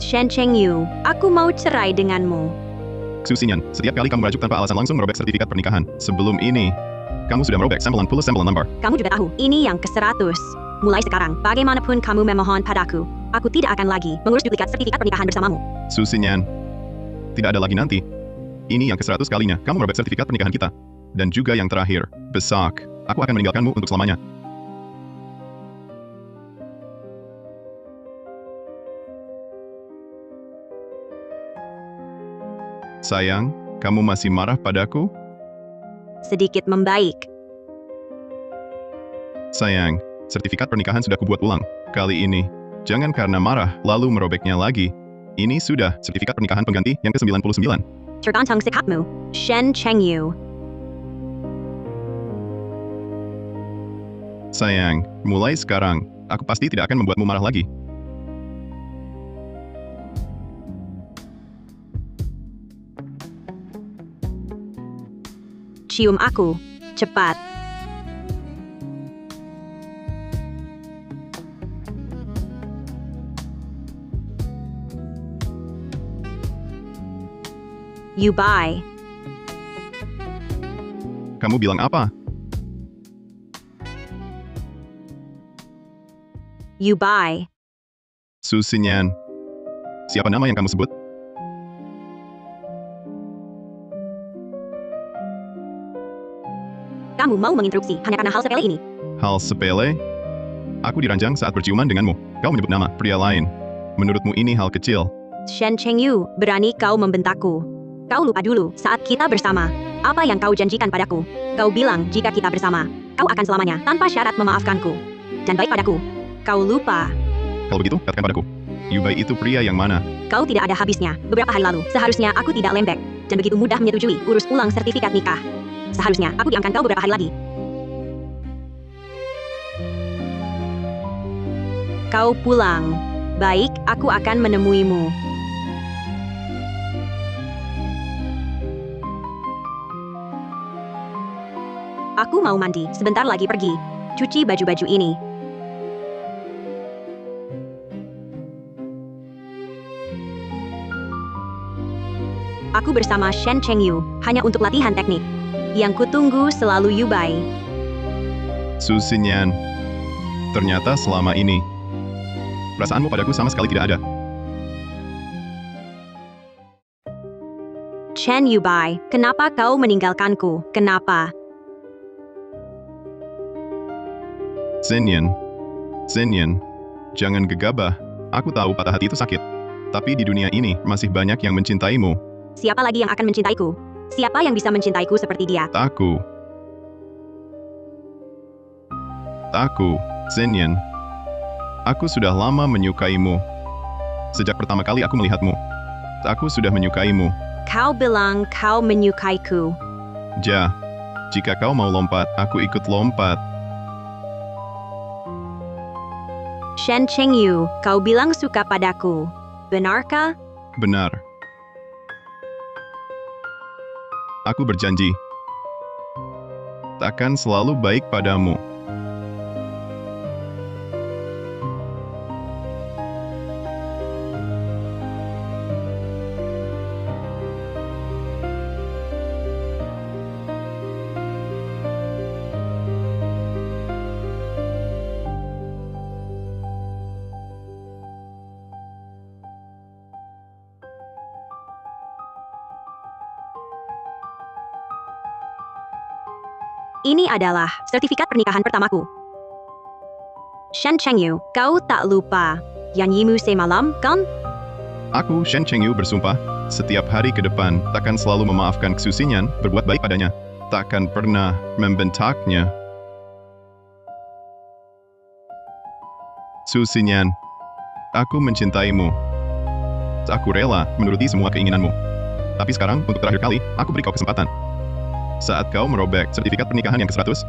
Shen Chengyu, aku mau cerai denganmu. Susinyan, setiap kali kamu merajuk tanpa alasan langsung merobek sertifikat pernikahan. Sebelum ini, kamu sudah merobek sampel lembar. Kamu juga tahu, ini yang ke-100. Mulai sekarang, bagaimanapun kamu memohon padaku, aku tidak akan lagi mengurus duplikat sertifikat pernikahan bersamamu. Susinyan, tidak ada lagi nanti. Ini yang ke-100 kalinya kamu merobek sertifikat pernikahan kita. Dan juga yang terakhir, besok, aku akan meninggalkanmu untuk selamanya. Sayang, kamu masih marah padaku? Sedikit membaik. Sayang, sertifikat pernikahan sudah kubuat ulang. Kali ini, jangan karena marah lalu merobeknya lagi. Ini sudah sertifikat pernikahan pengganti yang ke-99. Tergantung sikapmu, Shen Chengyu. Sayang, mulai sekarang, aku pasti tidak akan membuatmu marah lagi. Cium aku, cepat. You bye. Kamu bilang apa? You bye. Susinyan. Siapa nama yang kamu sebut? Kamu mau menginterupsi hanya karena hal sepele ini. Hal sepele? Aku diranjang saat berciuman denganmu. Kau menyebut nama pria lain. Menurutmu ini hal kecil. Shen Chengyu, berani kau membentakku. Kau lupa dulu saat kita bersama. Apa yang kau janjikan padaku? Kau bilang jika kita bersama, kau akan selamanya tanpa syarat memaafkanku. Dan baik padaku. Kau lupa. Kalau begitu, katakan padaku. Yubai itu pria yang mana? Kau tidak ada habisnya. Beberapa hari lalu, seharusnya aku tidak lembek. Dan begitu mudah menyetujui urus ulang sertifikat nikah. Seharusnya aku diamkan kau beberapa hari lagi. Kau pulang. Baik, aku akan menemuimu. Aku mau mandi, sebentar lagi pergi. Cuci baju-baju ini. Aku bersama Shen Chengyu, hanya untuk latihan teknik. Yang kutunggu selalu Yubai. Susinyan. Ternyata selama ini, perasaanmu padaku sama sekali tidak ada. Chen Yubai, kenapa kau meninggalkanku? Kenapa? Zenyan. Zenyan. Jangan gegabah. Aku tahu patah hati itu sakit. Tapi di dunia ini masih banyak yang mencintaimu. Siapa lagi yang akan mencintaiku? Siapa yang bisa mencintaiku seperti dia? Aku. Zenyan. Aku sudah lama menyukaimu. Sejak pertama kali aku melihatmu. Aku sudah menyukaimu. Kau bilang kau menyukaiku. Jika kau mau lompat, aku ikut lompat. Shen Chengyu, kau bilang suka padaku. Benarkah? Benar. Aku berjanji. Takkan selalu baik padamu. Ini adalah sertifikat pernikahan pertamaku. Shen Chengyu, kau tak lupa Yan Yimu semalam, kan? Aku, Shen Chengyu, bersumpah, setiap hari ke depan, takkan selalu memaafkan Susinyan, berbuat baik padanya. Takkan pernah membentaknya. Susinyan, aku mencintaimu. Aku rela menuruti semua keinginanmu. Tapi sekarang, untuk terakhir kali, aku beri kau kesempatan. Saat kau merobek sertifikat pernikahan yang ke-100,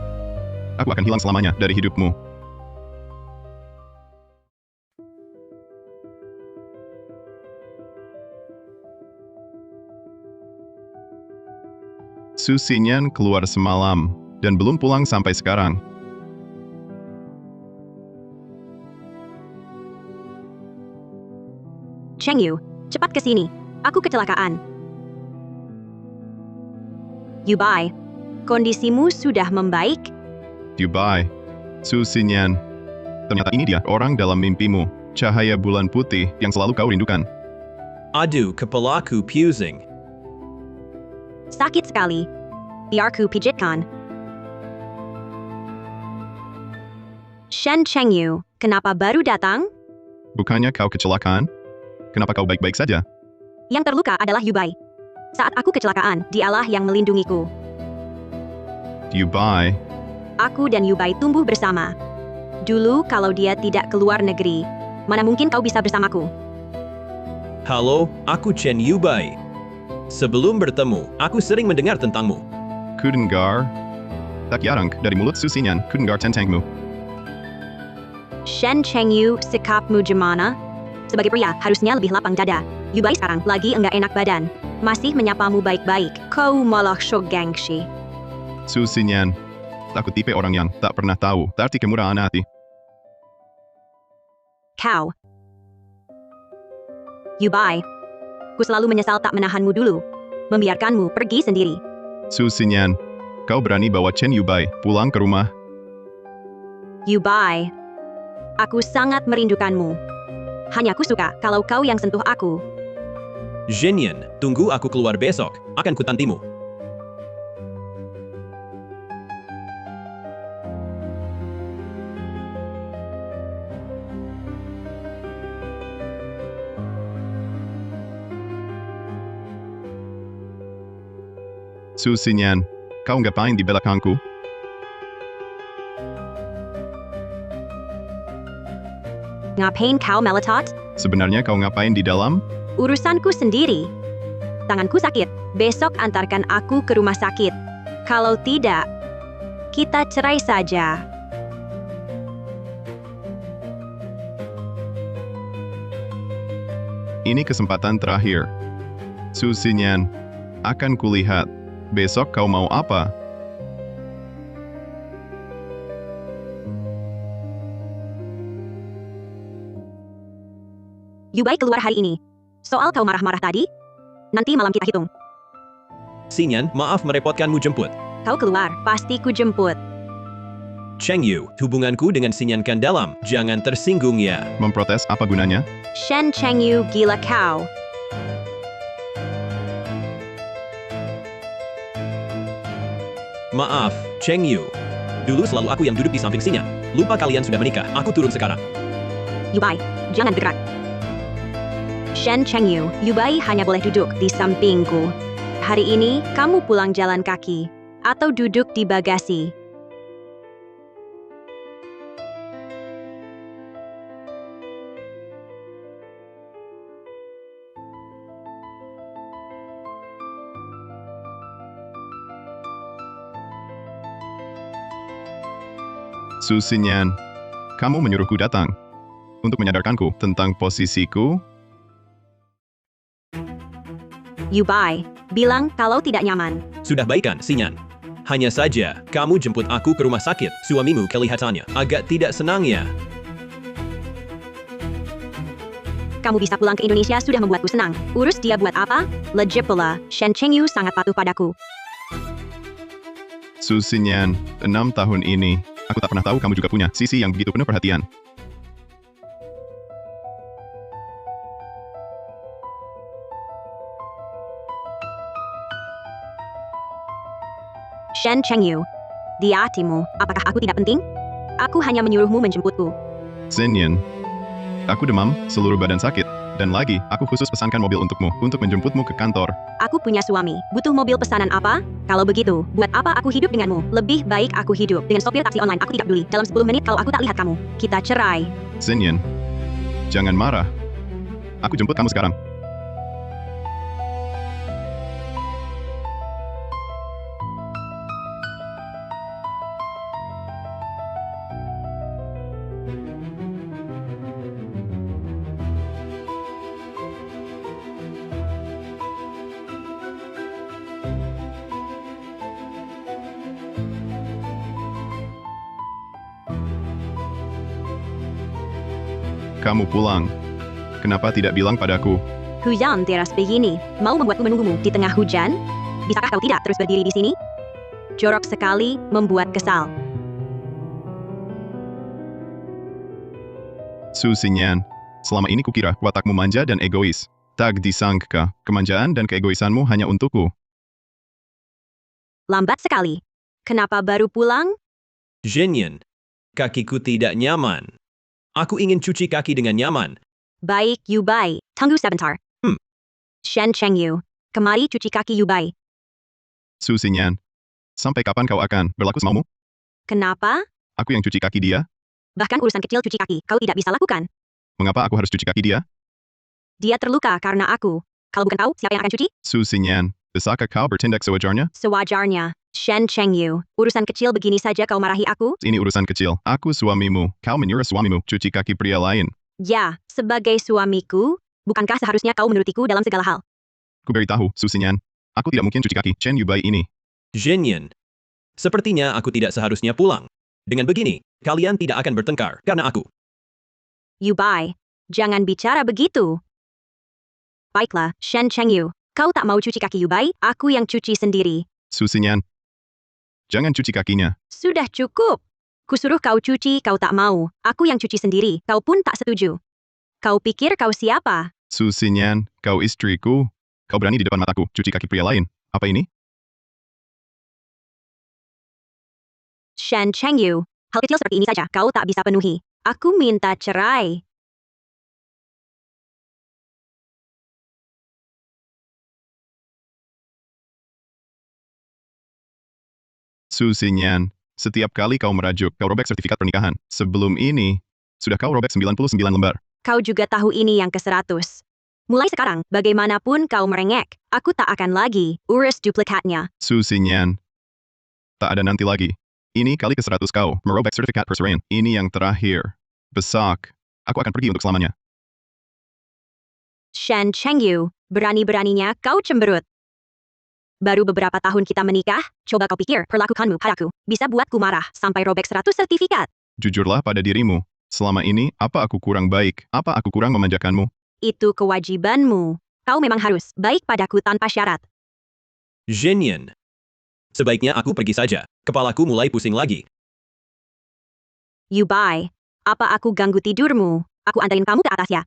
aku akan hilang selamanya dari hidupmu. Susinyan keluar semalam, dan belum pulang sampai sekarang. Chengyu, cepat ke sini. Aku kecelakaan. Yubai, kondisimu sudah membaik? Dubai. Su Xinyan. Ternyata ini dia, orang dalam mimpimu. Cahaya bulan putih yang selalu kau rindukan. Aduh, kepalaku pusing. Sakit sekali. Biar ku pijitkan. Shen Chengyu, kenapa baru datang? Bukannya kau kecelakaan? Kenapa kau baik-baik saja? Yang terluka adalah Yubai. Saat aku kecelakaan, dialah yang melindungiku. Dubai. Aku dan Yubai tumbuh bersama. Dulu kalau dia tidak keluar negeri, mana mungkin kau bisa bersamaku? Halo, aku Chen Yubai. Sebelum bertemu, aku sering mendengar tentangmu. Kudengar. Tak jarang dari mulut Su Xinyan, kudengar tentangmu. Shen Chengyu, sikapmu gimana? Sebagai pria, harusnya lebih lapang dada. Yubai sekarang lagi enggak enak badan. Masih menyapamu baik-baik. Kau malah shock gengsi. Su Xinyan. Aku tipe orang yang tak pernah tahu arti kemurahan hati. Kau. Yubai. Ku selalu menyesal tak menahanmu dulu. Membiarkanmu pergi sendiri. Su Xinyan. Kau berani bawa Chen Yubai pulang ke rumah? Yubai. Aku sangat merindukanmu. Hanya ku suka kalau kau yang sentuh aku. Zhenyan, tunggu aku keluar besok. Akan kutantimu. Su Xinyan. Kau ngapain di belakangku? Ngapain kau melotot? Sebenarnya kau ngapain di dalam? Urusanku sendiri. Tanganku sakit. Besok antarkan aku ke rumah sakit. Kalau tidak, kita cerai saja. Ini kesempatan terakhir. Su Xinyan. Akan kulihat. Besok kau mau apa? Yubai keluar hari ini. Soal kau marah-marah tadi? Nanti malam kita hitung. Xinyan, maaf merepotkanmu jemput. Kau keluar, pasti ku jemput. Chengyu, hubunganku dengan Xinyan kan dalam. Jangan tersinggung ya. Memprotes apa gunanya? Shen Chengyu, gila kau. Maaf, Chengyu. Dulu selalu aku yang duduk di samping Xinyan. Lupa kalian sudah menikah, aku turun sekarang. Yubai, jangan bergerak. Shen Chengyu, Yubai hanya boleh duduk di sampingku. Hari ini, kamu pulang jalan kaki. Atau duduk di bagasi. Su Xinyan. Kamu menyuruhku datang. Untuk menyadarkanku tentang posisiku. Yubai, bilang kalau tidak nyaman. Sudah baikan, Xinyan. Hanya saja, kamu jemput aku ke rumah sakit. Suamimu kelihatannya agak tidak senang ya. Kamu bisa pulang ke Indonesia sudah membuatku senang. Urus dia buat apa? Legit pula, Shen Chengyu sangat patuh padaku. Su Xinyan, 6 tahun ini, aku tak pernah tahu kamu juga punya sisi yang begitu penuh perhatian. Shen Chengyu, di hatimu, apakah aku tidak penting? Aku hanya menyuruhmu menjemputku. Xinyan. Aku demam, seluruh badan sakit. Dan lagi, aku khusus pesankan mobil untukmu, untuk menjemputmu ke kantor. Aku punya suami. Butuh mobil pesanan apa? Kalau begitu, buat apa aku hidup denganmu? Lebih baik aku hidup dengan sopir taksi online. Aku tidak peduli. Dalam 10 menit kalau aku tak lihat kamu, kita cerai. Xinyan. Jangan marah. Aku jemput kamu sekarang. Kamu pulang. Kenapa tidak bilang padaku? Hujan deras begini, mau membuatku menunggumu di tengah hujan? Bisakah kau tidak terus berdiri di sini? Jorok sekali, membuat kesal. Su Xinyan, selama ini kukira watakmu manja dan egois. Tak disangka, kemanjaan dan keegoisanmu hanya untukku. Lambat sekali. Kenapa baru pulang? Zhenyan, kakiku tidak nyaman. Aku ingin cuci kaki dengan nyaman. Baik, Yu Bai. Tunggu sebentar. Shen Chengyu, kemari cuci kaki Yu Bai. Su Xinyan, sampai kapan kau akan berlaku semaumu? Kenapa? Aku yang cuci kaki dia? Bahkan urusan kecil cuci kaki, kau tidak bisa lakukan. Mengapa aku harus cuci kaki dia? Dia terluka karena aku. Kalau bukan kau, siapa yang akan cuci? Su Xinyan, bisakah kau bertindak sewajarnya? Sewajarnya. Shen Chengyu, urusan kecil begini saja kau marahi aku? Ini urusan kecil. Aku suamimu. Kau menyuruh suamimu cuci kaki pria lain. Ya, sebagai suamiku, bukankah seharusnya kau menurutiku dalam segala hal? Ku beritahu, Su Xinyan, aku tidak mungkin cuci kaki Chen Yubai ini. Zhenyan, sepertinya aku tidak seharusnya pulang. Dengan begini, kalian tidak akan bertengkar karena aku. Yu Bai, jangan bicara begitu. Baiklah, Shen Chengyu, kau tak mau cuci kaki Yu Bai, aku yang cuci sendiri. Su Xinyan, jangan cuci kakinya. Sudah cukup. Kusuruh kau cuci, kau tak mau. Aku yang cuci sendiri, kau pun tak setuju. Kau pikir kau siapa? Su Xinyan, kau istriku. Kau berani di depan mataku cuci kaki pria lain. Apa ini? Shen Chengyu, hal kecil seperti ini saja kau tak bisa penuhi. Aku minta cerai. Su Xinyan, setiap kali kau merajuk, kau robek sertifikat pernikahan. Sebelum ini, sudah kau robek 99 lembar. Kau juga tahu ini yang ke-100. Mulai sekarang, bagaimanapun kau merengek, aku tak akan lagi urus duplikatnya. Su Xinyan, tak ada nanti lagi. Ini kali ke-100 kau merobek sertifikat perceraian. Ini yang terakhir. Besok, aku akan pergi untuk selamanya. Shen Chengyu, berani-beraninya kau cemberut. Baru beberapa tahun kita menikah, coba kau pikir perlakukanmu padaku bisa buatku marah sampai robek 100 sertifikat. Jujurlah pada dirimu. Selama ini, apa aku kurang baik? Apa aku kurang memanjakanmu? Itu kewajibanmu. Kau memang harus baik padaku tanpa syarat. Zhenyan, sebaiknya aku pergi saja. Kepalaku mulai pusing lagi. Yu Bai, apa aku ganggu tidurmu? Aku anterin kamu ke atas ya.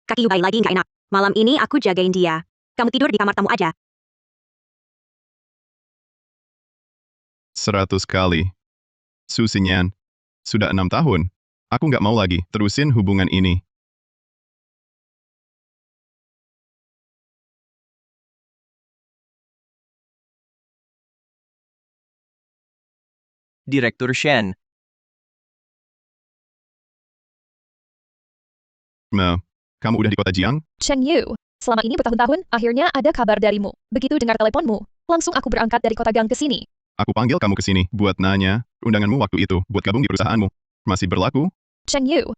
Kaki Yu Bai lagi nggak enak. Malam ini aku jagain dia. Kamu tidur di kamar tamu aja. 100 kali. Su Xinyan, sudah 6 tahun. Aku nggak mau lagi terusin hubungan ini. Direktur Shen, Kamu udah di kota Jiang? Chen Yu, selama ini bertahun-tahun, akhirnya ada kabar darimu. Begitu dengar teleponmu, langsung aku berangkat dari kota Gang ke sini. Aku panggil kamu ke sini buat nanya, undanganmu waktu itu buat gabung di perusahaanmu. Masih berlaku? Chen Yu,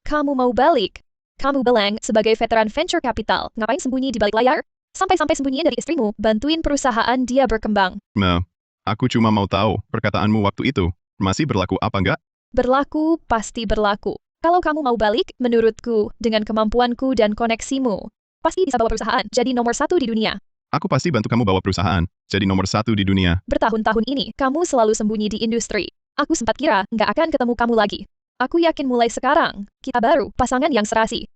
kamu mau balik? Kamu bilang sebagai veteran venture capital, ngapain sembunyi di balik layar? Sampai-sampai sembunyiin dari istrimu, bantuin perusahaan dia berkembang. Aku cuma mau tahu, perkataanmu waktu itu, masih berlaku apa enggak? Berlaku, pasti berlaku. Kalau kamu mau balik, menurutku, dengan kemampuanku dan koneksimu, pasti bisa bawa perusahaan jadi nomor 1 di dunia. Aku pasti bantu kamu bawa perusahaan, jadi nomor 1 di dunia. Bertahun-tahun ini, kamu selalu sembunyi di industri. Aku sempat kira nggak akan ketemu kamu lagi. Aku yakin mulai sekarang, kita baru pasangan yang serasi.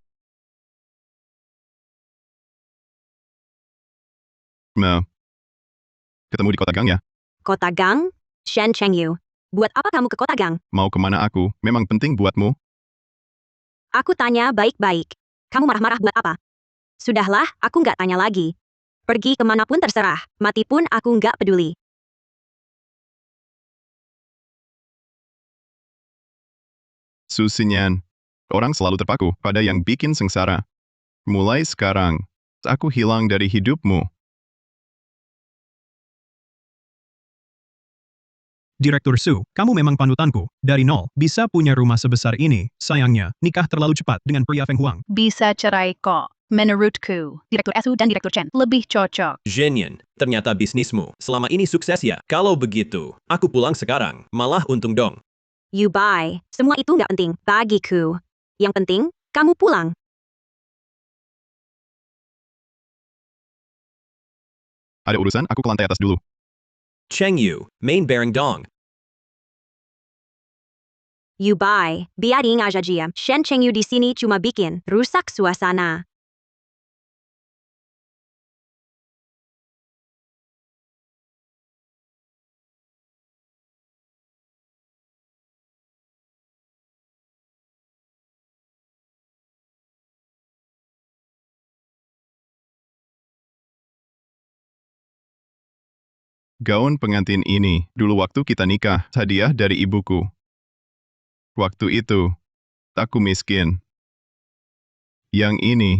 Ketemu di kota Gang ya? Kota Gang? Shen Chengyu, buat apa kamu ke kota Gang? Mau kemana aku? Memang penting buatmu? Aku tanya baik-baik. Kamu marah-marah buat apa? Sudahlah, aku nggak tanya lagi. Pergi kemanapun terserah, mati pun aku nggak peduli. Su Xinyan, orang selalu terpaku pada yang bikin sengsara. Mulai sekarang, aku hilang dari hidupmu. Direktur Su, kamu memang panutanku. Dari nol, bisa punya rumah sebesar ini. Sayangnya, nikah terlalu cepat dengan pria Feng Huang. Bisa cerai kok. Menurutku, Direktur Su dan Direktur Chen lebih cocok. Zhenyan, ternyata bisnismu selama ini sukses ya. Kalau begitu, aku pulang sekarang. Malah untung dong. You Bai, semua itu nggak penting bagiku. Yang penting, kamu pulang. Ada urusan, aku ke lantai atas dulu. Cheng Yu, main bareng dong. You bye. Biarin aja dia. Shen Chengyu di sini cuma bikin rusak suasana. Gaun pengantin ini, dulu waktu kita nikah, hadiah dari ibuku. Waktu itu, aku miskin. Yang ini,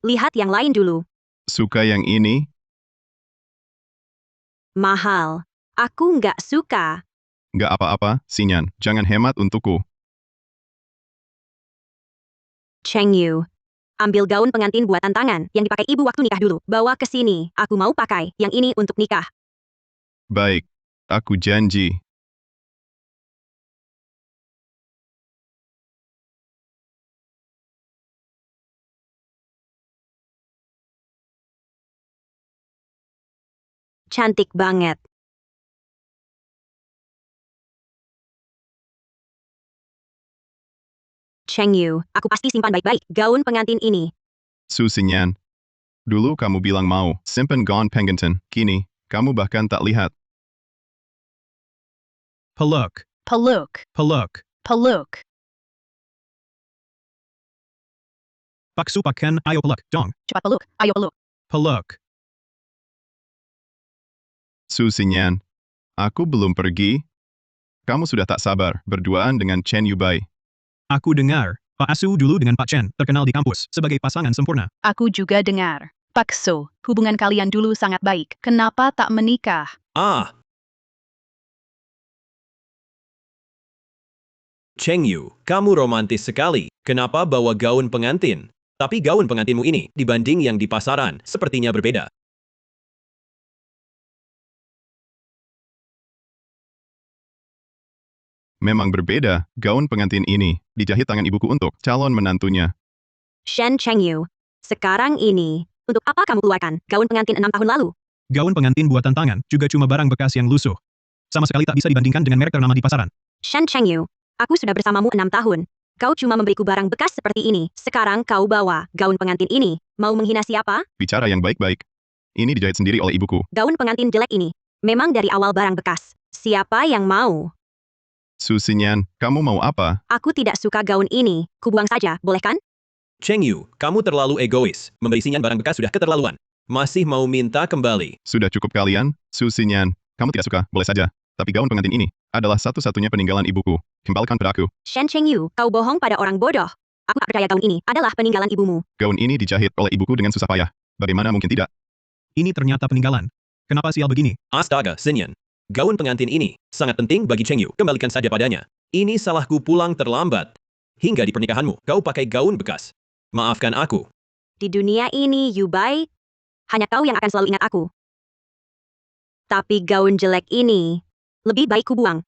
Lihat yang lain dulu. suka yang ini, Mahal. Aku nggak suka. nggak apa-apa, Sinyan, jangan hemat untukku. Chengyu. Ambil gaun pengantin buatan tangan yang dipakai ibu waktu nikah dulu. Bawa ke sini. Aku mau pakai yang ini untuk nikah. Baik, aku janji. Cantik banget. Chengyu, aku pasti simpan baik-baik gaun pengantin ini. Su Sinyan. Dulu kamu bilang mau, simpen gaun pengantin, kini, kamu bahkan tak lihat. Peluk, Peluk. peluk. Peluk. Paksu paken, ayo peluk, dong. Cepat peluk. Ayo peluk. Peluk. Su Sinyan. Aku belum pergi. Kamu sudah tak sabar, berduaan dengan Chen Yubai. Aku dengar, Pak Asu dulu dengan Pak Chen terkenal di kampus sebagai pasangan sempurna. Aku juga dengar. Pak So, hubungan kalian dulu sangat baik. Kenapa tak menikah? Ah. Cheng Yu, kamu romantis sekali. Kenapa bawa gaun pengantin? Tapi gaun pengantinmu ini, dibanding yang di pasaran, sepertinya berbeda. Memang berbeda, gaun pengantin ini, dijahit tangan ibuku untuk calon menantunya. Shen Chengyu. Sekarang ini, untuk apa kamu keluarkan gaun pengantin 6 tahun lalu? Gaun pengantin buatan tangan juga cuma barang bekas yang lusuh. Sama sekali tak bisa dibandingkan dengan merek ternama di pasaran. Shen Chengyu, aku sudah bersamamu 6 tahun. Kau cuma memberiku barang bekas seperti ini. Sekarang kau bawa gaun pengantin ini. Mau menghina siapa? Bicara yang baik-baik. Ini dijahit sendiri oleh ibuku. Gaun pengantin jelek ini. Memang dari awal barang bekas. Siapa yang mau? Su Sinyan, kamu mau apa? Aku tidak suka gaun ini. Kubuang saja, boleh kan? Cheng Yu, kamu terlalu egois. Memberi Sinyan barang bekas sudah keterlaluan. Masih mau minta kembali. Sudah cukup kalian, Su Sinyan. Kamu tidak suka, boleh saja. Tapi gaun pengantin ini adalah satu-satunya peninggalan ibuku. Kembalikan padaku. Shen Chengyu, kau bohong pada orang bodoh. Aku tak percaya gaun ini adalah peninggalan ibumu. Gaun ini dijahit oleh ibuku dengan susah payah. Bagaimana mungkin tidak? Ini ternyata peninggalan. Kenapa sial begini? Astaga, Sinyan. Gaun pengantin ini sangat penting bagi Cheng Yu. Kembalikan saja padanya. Ini salahku pulang terlambat. Hingga di pernikahanmu, kau pakai gaun bekas. Maafkan aku. Di dunia ini, Yubai, hanya kau yang akan selalu ingat aku. Tapi gaun jelek ini, lebih baik kubuang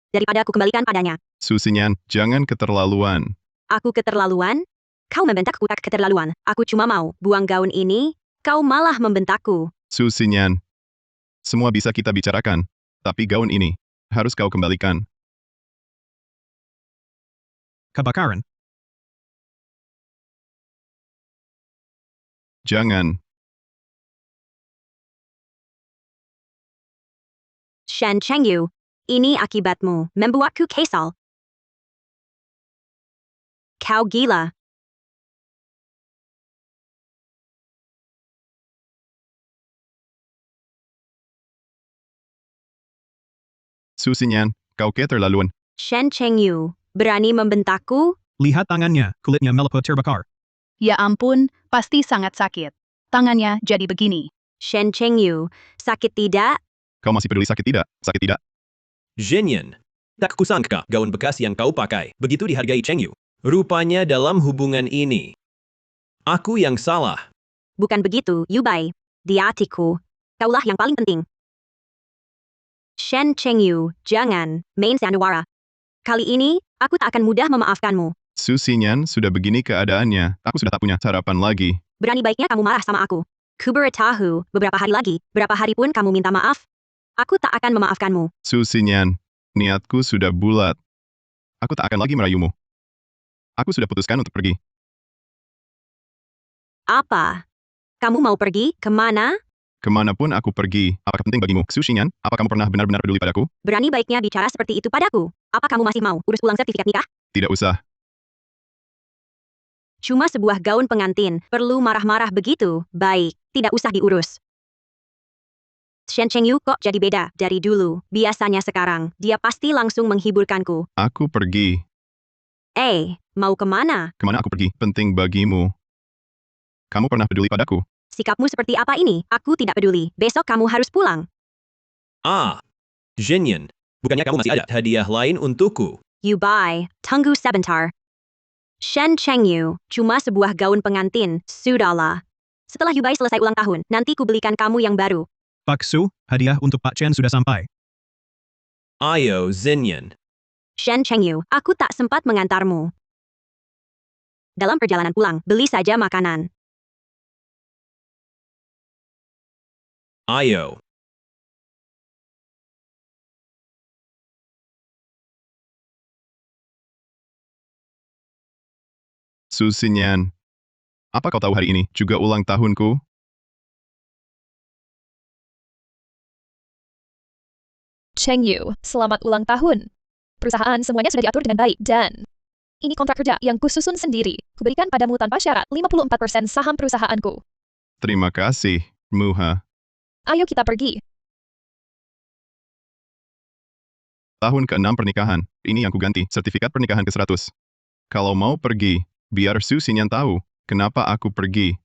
daripada aku kembalikan padanya. Su Sinyan, jangan keterlaluan. Aku keterlaluan? Kau membentakku tak keterlaluan. Aku cuma mau buang gaun ini, kau malah membentakku. Su Sinyan. Semua bisa kita bicarakan. Tapi gaun ini, harus kau kembalikan. Kebakaran. Jangan. Shen Chengyu, ini akibatmu membuatku kesal. Kau gila. Su Sinyan, kau keterlaluan. Shen Chengyu, berani membentakku? Lihat tangannya, kulitnya melepuh terbakar. Ya ampun, pasti sangat sakit. Tangannya jadi begini. Shen Chengyu, sakit tidak? Kau masih peduli sakit tidak? Sakit tidak? Zhenyan. Tak kusangka gaun bekas yang kau pakai begitu dihargai Cheng Yu. Rupanya dalam hubungan ini, aku yang salah. Bukan begitu, Yubai. Di hatiku, kaulah yang paling penting. Shen Chengyu, jangan main sandiwara. Kali ini, aku tak akan mudah memaafkanmu. Su Xinyan, sudah begini keadaannya, aku sudah tak punya harapan lagi. Berani baiknya kamu marah sama aku. Ku beritahu, beberapa hari lagi, berapa hari pun kamu minta maaf, aku tak akan memaafkanmu. Su Xinyan, niatku sudah bulat. Aku tak akan lagi merayumu. Aku sudah putuskan untuk pergi. Apa? Kamu mau pergi? Kemana? Kemanapun aku pergi, apakah penting bagimu? Su Xinyan, apa kamu pernah benar-benar peduli padaku? Berani baiknya bicara seperti itu padaku. Apa kamu masih mau urus ulang sertifikat nikah? Tidak usah. Cuma sebuah gaun pengantin, perlu marah-marah begitu. Baik, tidak usah diurus. Shen Chengyu kok jadi beda dari dulu. Biasanya sekarang, dia pasti langsung menghiburkanku. Aku pergi. Mau kemana? Kemana aku pergi? Penting bagimu. Kamu pernah peduli padaku? Sikapmu seperti apa ini? Aku tidak peduli. Besok kamu harus pulang. Zhenyan, bukannya kamu masih ada hadiah lain untukku? You buy. Tunggu sebentar. Shen Chengyu, cuma sebuah gaun pengantin. Sudahlah. Setelah Yubai selesai ulang tahun, nanti ku belikan kamu yang baru. Pak Su, hadiah untuk Pak Chen sudah sampai. Ayo, Zhenyan. Shen Chengyu, aku tak sempat mengantarmu. Dalam perjalanan pulang, beli saja makanan. Ayo. Su Xinyan, apa kau tahu hari ini juga ulang tahunku? Chengyu, selamat ulang tahun. Perusahaan semuanya sudah diatur dengan baik dan ini kontrak kerja yang kususun sendiri. Kuberikan padamu tanpa syarat 54% saham perusahaanku. Terima kasih, Muha. Ayo kita pergi. Tahun ke-6 pernikahan, ini yang kuganti, sertifikat pernikahan ke-100. Kalau mau pergi, biar Su Xinyan tahu, kenapa aku pergi.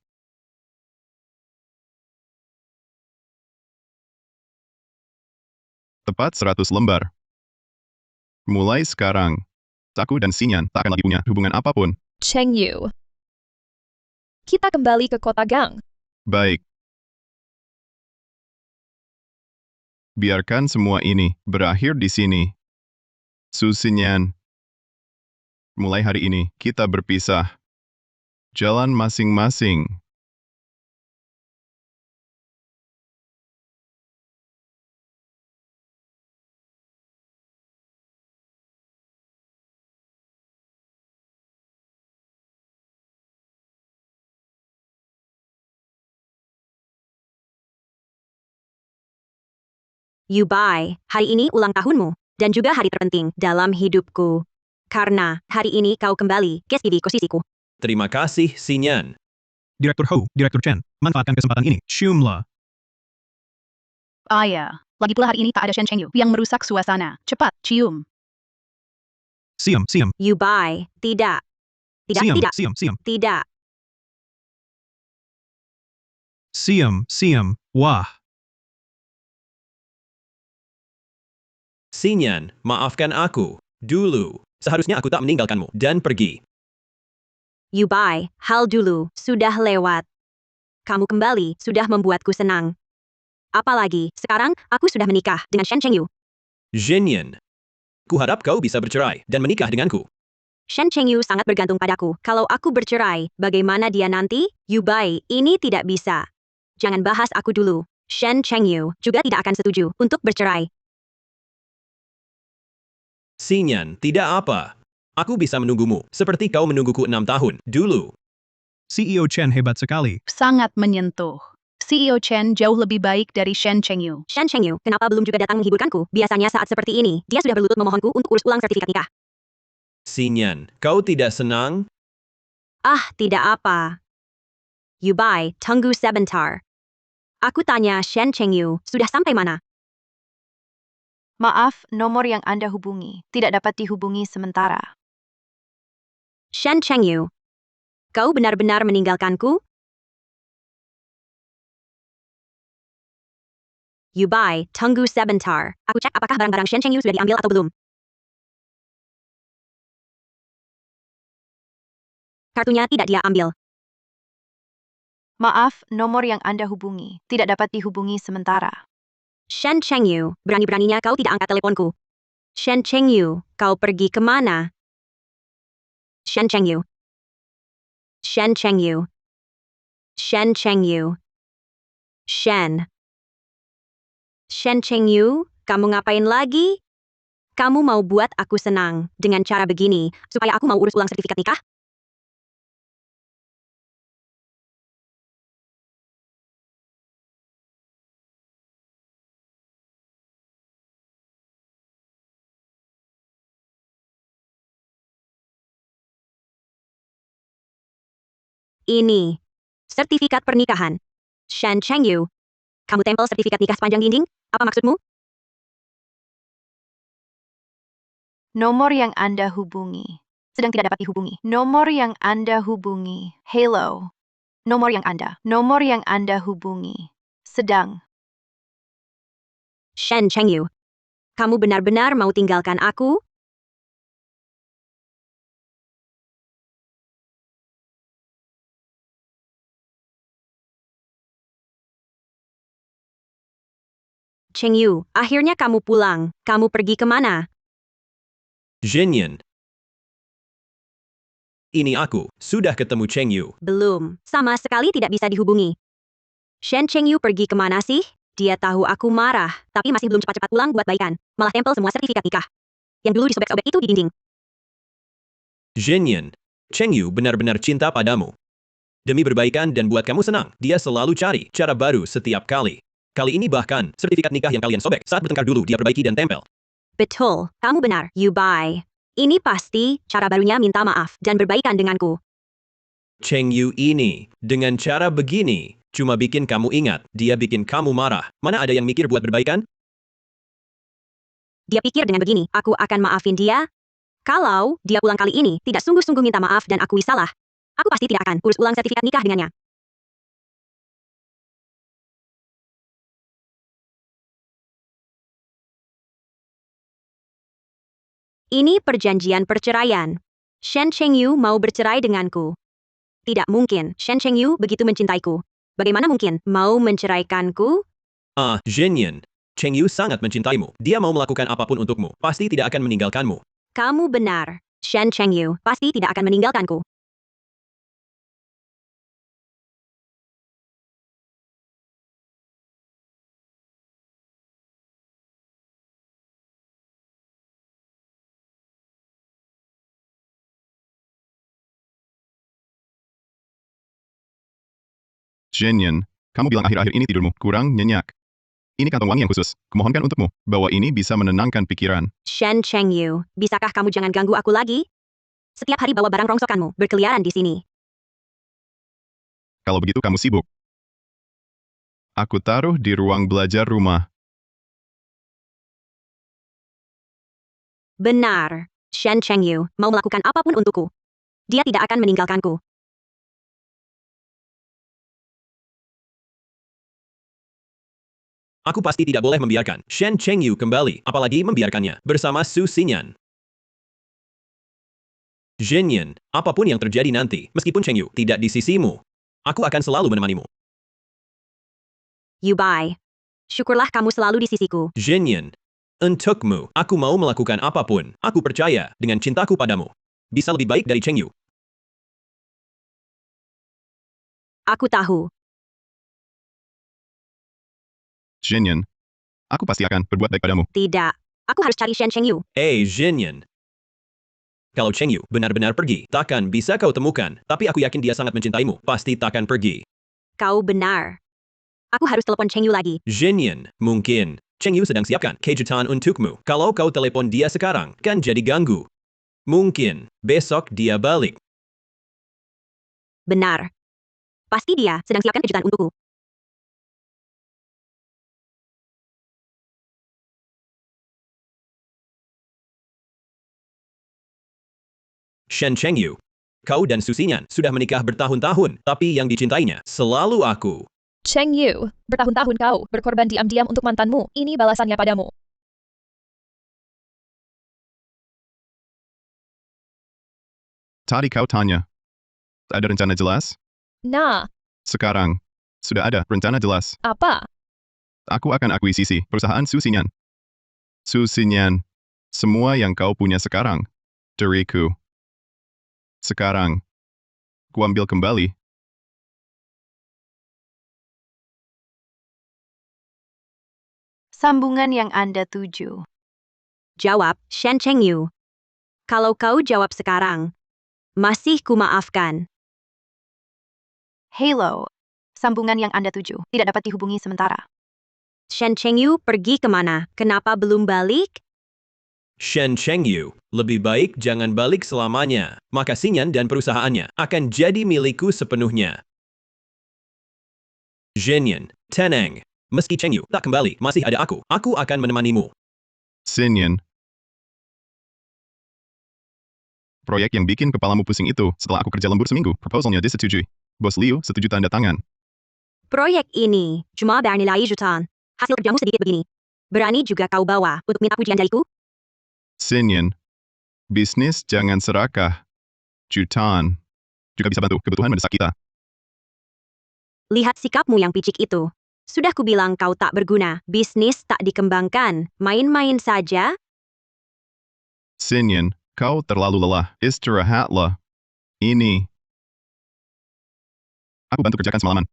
Tepat 100 lembar. Mulai sekarang, aku dan Xinyan tak akan lagi punya hubungan apapun. Chengyu. Kita kembali ke kota Gang. Baik. Biarkan semua ini berakhir di sini. Su Xinyan. Mulai hari ini, kita berpisah. Jalan masing-masing. Yubai, hari ini ulang tahunmu, dan juga hari terpenting dalam hidupku. Karena hari ini kau kembali ke posisiku. Terima kasih, Xinyan. Direktur Hou, Direktur Chen, manfaatkan kesempatan ini. Ciumlah. Ya. Lagi pula hari ini tak ada Shen Chengyu yang merusak suasana. Cepat, cium. Siam, siam, Yubai, tidak. Tidak, siam, tidak, siam, siam, tidak. siam, siam. Wah, Xinyan, maafkan aku. Dulu, seharusnya aku tak meninggalkanmu dan pergi. Yubai, hal dulu, sudah lewat. Kamu kembali, sudah membuatku senang. Apalagi, sekarang, aku sudah menikah dengan Shen Chengyu. Zhenyan, kuharap kau bisa bercerai dan menikah denganku. Shen Chengyu sangat bergantung padaku. Kalau aku bercerai, bagaimana dia nanti? Yubai, ini tidak bisa. Jangan bahas aku dulu. Shen Chengyu juga tidak akan setuju untuk bercerai. Xinyan, tidak apa. Aku bisa menunggumu, seperti kau menungguku 6 tahun, dulu. CEO Chen hebat sekali. Sangat menyentuh. CEO Chen jauh lebih baik dari Shen Chengyu. Shen Chengyu, kenapa belum juga datang menghiburkanku? Biasanya saat seperti ini, dia sudah berlutut memohonku untuk urus ulang sertifikat nikah. Xinyan, kau tidak senang? Tidak apa. Yubai, tunggu sebentar. Aku tanya Shen Chengyu, sudah sampai mana? Maaf, nomor yang Anda hubungi tidak dapat dihubungi sementara. Shen Chengyu, kau benar-benar meninggalkanku? Yubai, tunggu sebentar. Aku cek apakah barang-barang Shen Chengyu sudah diambil atau belum. Kartunya tidak dia ambil. Maaf, nomor yang Anda hubungi tidak dapat dihubungi sementara. Shen Chengyu, berani-beraninya kau tidak angkat teleponku. Shen Chengyu, kau pergi kemana? Shen Chengyu. Shen Chengyu. Shen Chengyu. Shen. Shen Chengyu, kamu ngapain lagi? Kamu mau buat aku senang dengan cara begini, supaya aku mau urus ulang sertifikat nikah? Ini sertifikat pernikahan. Shen Chengyu, kamu tempel sertifikat nikah sepanjang dinding? Apa maksudmu? Nomor yang Anda hubungi sedang tidak dapat dihubungi. Nomor yang Anda hubungi. Hello. Nomor yang Anda hubungi sedang. Shen Chengyu, kamu benar-benar mau tinggalkan aku? Chengyu, akhirnya kamu pulang. Kamu pergi kemana? Zhenyan. Ini aku, sudah ketemu Chengyu. Belum. Sama sekali tidak bisa dihubungi. Shen Chengyu pergi kemana sih? Dia tahu aku marah, tapi masih belum cepat-cepat pulang buat baikan. Malah tempel semua sertifikat nikah. Yang dulu disobek-sobek itu di dinding. Zhenyan. Chengyu benar-benar cinta padamu. Demi berbaikan dan buat kamu senang, dia selalu cari cara baru setiap kali. Kali ini bahkan, sertifikat nikah yang kalian sobek saat bertengkar dulu dia perbaiki dan tempel. Betul, kamu benar. You bye. Ini pasti cara barunya minta maaf dan berbaikan denganku. Chengyu ini, dengan cara begini, cuma bikin kamu ingat, dia bikin kamu marah. Mana ada yang mikir buat berbaikan? Dia pikir dengan begini, aku akan maafin dia. Kalau dia pulang kali ini, tidak sungguh-sungguh minta maaf dan akui salah, aku pasti tidak akan urus ulang sertifikat nikah dengannya. Ini perjanjian perceraian. Shen Chengyu mau bercerai denganku. Tidak mungkin, Shen Chengyu begitu mencintaiku. Bagaimana mungkin mau menceraikanku? Zhenyan. Chengyu sangat mencintaimu. Dia mau melakukan apapun untukmu. Pasti tidak akan meninggalkanmu. Kamu benar. Shen Chengyu pasti tidak akan meninggalkanku. Zhenyan, kamu bilang akhir-akhir ini tidurmu kurang nyenyak. Ini kantong wangi yang khusus. Kumohonkan untukmu, bahwa ini bisa menenangkan pikiran. Shen Chengyu, bisakah kamu jangan ganggu aku lagi? Setiap hari bawa barang rongsokanmu berkeliaran di sini. Kalau begitu kamu sibuk. Aku taruh di ruang belajar rumah. Benar. Shen Chengyu mau melakukan apapun untukku. Dia tidak akan meninggalkanku. Aku pasti tidak boleh membiarkan Shen Chengyu kembali, apalagi membiarkannya bersama Su Xinyan. Zhenyan, apapun yang terjadi nanti, meskipun Chengyu tidak di sisimu, aku akan selalu menemanimu. You bye. Syukurlah kamu selalu di sisiku. Zhenyan, untukmu, aku mau melakukan apapun. Aku percaya dengan cintaku padamu. Bisa lebih baik dari Chengyu. Aku tahu. Zhenyan, aku pasti akan berbuat baik padamu. Tidak. Aku harus cari Shen Chengyu. Zhenyan. Kalau Chengyu benar-benar pergi, takkan bisa kau temukan. Tapi aku yakin dia sangat mencintaimu. Pasti takkan pergi. Kau benar. Aku harus telepon Chengyu lagi. Zhenyan, mungkin Chengyu sedang siapkan kejutan untukmu. Kalau kau telepon dia sekarang, kan jadi ganggu. Mungkin besok dia balik. Benar. Pasti dia sedang siapkan kejutan untukku. Shen Chengyu, kau dan Su Xinyan sudah menikah bertahun-tahun, tapi yang dicintainya selalu aku. Chengyu, bertahun-tahun kau berkorban diam-diam untuk mantanmu. Ini balasannya padamu. Tadi kau tanya. Ada rencana jelas? Nah, Sekarang, sudah ada rencana jelas. apa? Aku akan akuisisi perusahaan Su Xinyan. Su Xinyan, semua yang kau punya sekarang, dariku. Sekarang, kuambil kembali. Sambungan yang Anda tuju. Jawab, Shen Chengyu. Kalau kau jawab sekarang, masih kumaafkan. Halo. Sambungan yang Anda tuju tidak dapat dihubungi sementara. Shen Chengyu pergi kemana? Kenapa belum balik? Shen Chengyu, lebih baik jangan balik selamanya. Maka Xinyan dan perusahaannya akan jadi milikku sepenuhnya. Zhenyan, tenang. Meski Chengyu tak kembali, masih ada aku. Aku akan menemanimu. Xinyan. Proyek yang bikin kepalamu pusing itu setelah aku kerja lembur seminggu. Proposalnya disetujui. Bos Liu setuju tanda tangan. Proyek ini cuma bernilai jutaan. Hasil kerjamu sedikit begini. Berani juga kau bawa untuk minta pujian dariku? Xinyan. Bisnis jangan serakah. Jutaan. Juga bisa bantu kebutuhan mendesak kita. Lihat sikapmu yang picik itu. Sudah kubilang kau tak berguna. Bisnis tak dikembangkan. Main-main saja. Xinyan, kau terlalu lelah. Istirahatlah. Ini. Aku bantu kerjakan semalaman.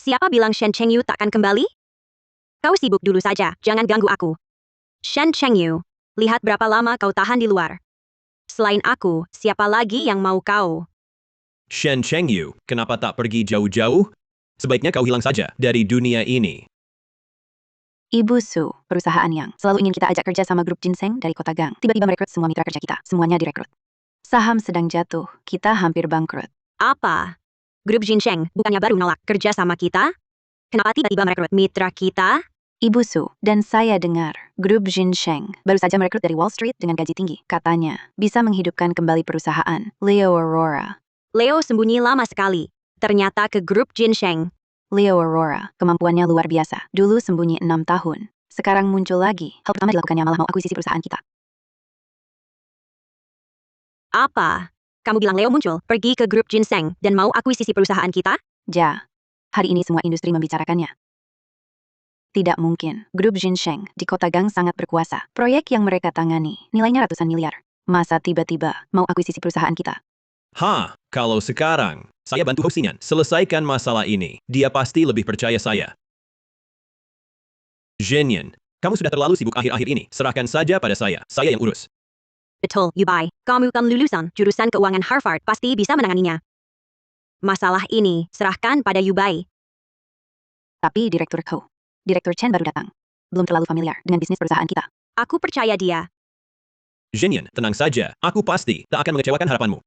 Siapa bilang Shen Chengyu takkan kembali? Kau sibuk dulu saja. Jangan ganggu aku. Shen Chengyu, lihat berapa lama kau tahan di luar. Selain aku, siapa lagi yang mau kau? Shen Chengyu, kenapa tak pergi jauh-jauh? Sebaiknya kau hilang saja dari dunia ini. Ibu Su, perusahaan yang selalu ingin kita ajak kerja sama grup ginseng dari kota Gang, tiba-tiba merekrut semua mitra kerja kita. Semuanya direkrut. Saham sedang jatuh, kita hampir bangkrut. Apa? Grup Ginseng bukannya baru nolak kerja sama kita? Kenapa tiba-tiba merekrut mitra kita? Ibu Su, dan saya dengar, grup ginseng baru saja merekrut dari Wall Street dengan gaji tinggi. Katanya, bisa menghidupkan kembali perusahaan. Leo Aurora. Leo sembunyi lama sekali. Ternyata ke grup Ginseng. Leo Aurora, kemampuannya luar biasa. Dulu sembunyi 6 tahun. Sekarang muncul lagi. Hal pertama dilakukannya malah mau akuisisi perusahaan kita. Apa? Kamu bilang Leo muncul, pergi ke grup Ginseng, dan mau akuisisi perusahaan kita? Ja, hari ini semua industri membicarakannya. Tidak mungkin. Grup Ginseng di kota Gang sangat berkuasa. Proyek yang mereka tangani, nilainya ratusan miliar. Masa tiba-tiba mau akuisisi perusahaan kita? Kalau sekarang, saya bantu Ho Xinyan selesaikan masalah ini. Dia pasti lebih percaya saya. Zhenyan, kamu sudah terlalu sibuk akhir-akhir ini. Serahkan saja pada saya. Saya yang urus. Betul, Yubai. Kamu kan lulusan jurusan keuangan Harvard, pasti bisa menanganinya. Masalah ini, serahkan pada Yubai. Tapi Direktur Chen baru datang. Belum terlalu familiar dengan bisnis perusahaan kita. Aku percaya dia. Zhenyan, tenang saja. Aku pasti tak akan mengecewakan harapanmu.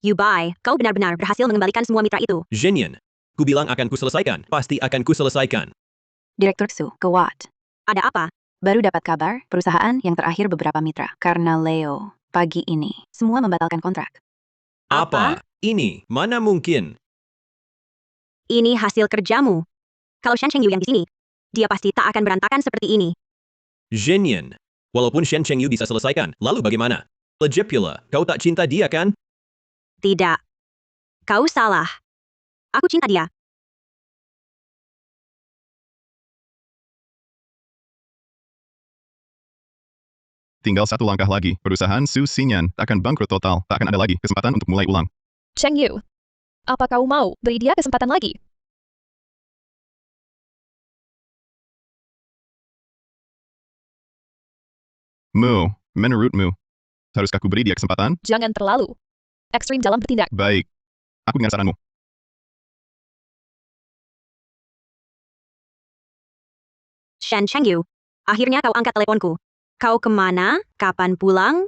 Yubai, kau benar-benar berhasil mengembalikan semua mitra itu. Zhenyan, ku bilang akan ku selesaikan. Pasti akan ku selesaikan. Direktur Su, ke Watt. Ada apa? Baru dapat kabar, perusahaan yang terakhir beberapa mitra. Karena Leo, pagi ini, semua membatalkan kontrak. Apa? Ini, mana mungkin? Ini hasil kerjamu. Kalau Shen Chengyu yang di sini, dia pasti tak akan berantakan seperti ini. Zhenyan, walaupun Shen Chengyu bisa selesaikan, lalu bagaimana? Lagi pula, kau tak cinta dia kan? Tidak. Kau salah. Aku cinta dia. Tinggal satu langkah lagi. Perusahaan Su Xinyan akan bangkrut total. Tak akan ada lagi kesempatan untuk mulai ulang. Chengyu, apa kau mau beri dia kesempatan lagi? Menurutmu, haruskah ku beri dia kesempatan? Jangan terlalu ekstrim dalam bertindak. Baik. Aku dengar saranmu. Shen Chengyu, akhirnya kau angkat teleponku. Kau kemana? Kapan pulang?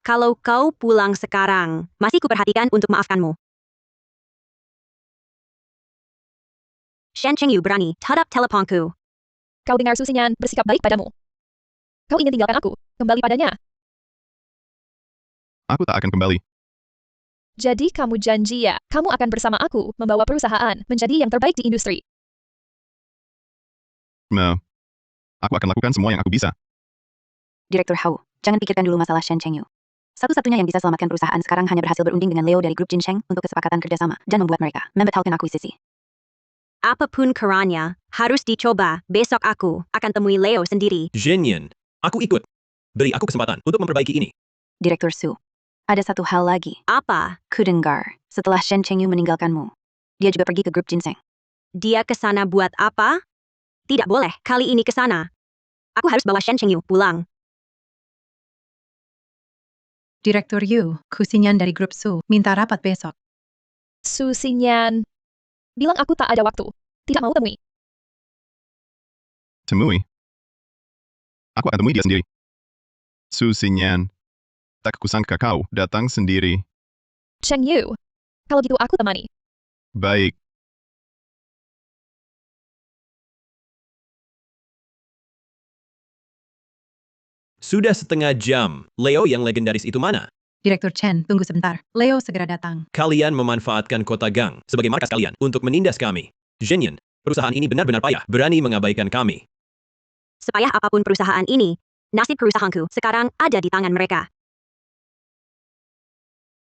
Kalau kau pulang sekarang, masih kuperhatikan untuk maafkanmu. Shen Chengyu berani tutup teleponku. Kau dengar Su Xinyan bersikap baik padamu. Kau ingin tinggalkan aku, kembali padanya. Aku tak akan kembali. Jadi kamu janji ya, kamu akan bersama aku membawa perusahaan menjadi yang terbaik di industri. Aku akan lakukan semua yang aku bisa. Direktur Hao, jangan pikirkan dulu masalah Shen Chengyu. Satu-satunya yang bisa selamatkan perusahaan sekarang hanya berhasil berunding dengan Leo dari grup Ginseng untuk kesepakatan kerjasama dan membuat mereka membatalkan akuisisi. Apapun kerannya, harus dicoba. Besok aku akan temui Leo sendiri. Zhenyan, aku ikut. Beri aku kesempatan untuk memperbaiki ini. Direktur Su, ada satu hal lagi. Apa? Ku dengar, setelah Shen Chengyu meninggalkanmu, dia juga pergi ke grup ginseng. Dia ke sana buat apa? Tidak boleh kali ini ke sana. Aku harus bawa Shen Chengyu pulang. Direktur Yu, Kusinyan dari grup Su, minta rapat besok. Su Xinyan. Bilang aku tak ada waktu. Tidak mau temui. Temui. Aku akan temui dia sendiri. Su Xinyan. Tak kusangka kau datang sendiri. Cheng Yu. Kalau gitu aku temani. Baik. Sudah setengah jam. Leo yang legendaris itu mana? Direktur Chen, tunggu sebentar. Leo segera datang. Kalian memanfaatkan kota Gang sebagai markas kalian untuk menindas kami. Zhenyan, perusahaan ini benar-benar payah, berani mengabaikan kami. Sepayah apapun perusahaan ini, nasib perusahaanku sekarang ada di tangan mereka.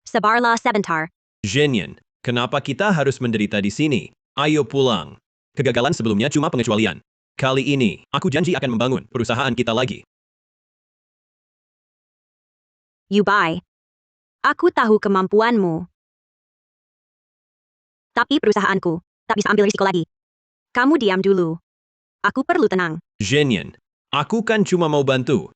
Sabarlah sebentar. Zhenyan, kenapa kita harus menderita di sini? Ayo pulang. Kegagalan sebelumnya cuma pengecualian. Kali ini, aku janji akan membangun perusahaan kita lagi. Yubai. Aku tahu kemampuanmu. Tapi perusahaanku tak bisa ambil risiko lagi. Kamu diam dulu. Aku perlu tenang. Zhenyan, aku kan cuma mau bantu.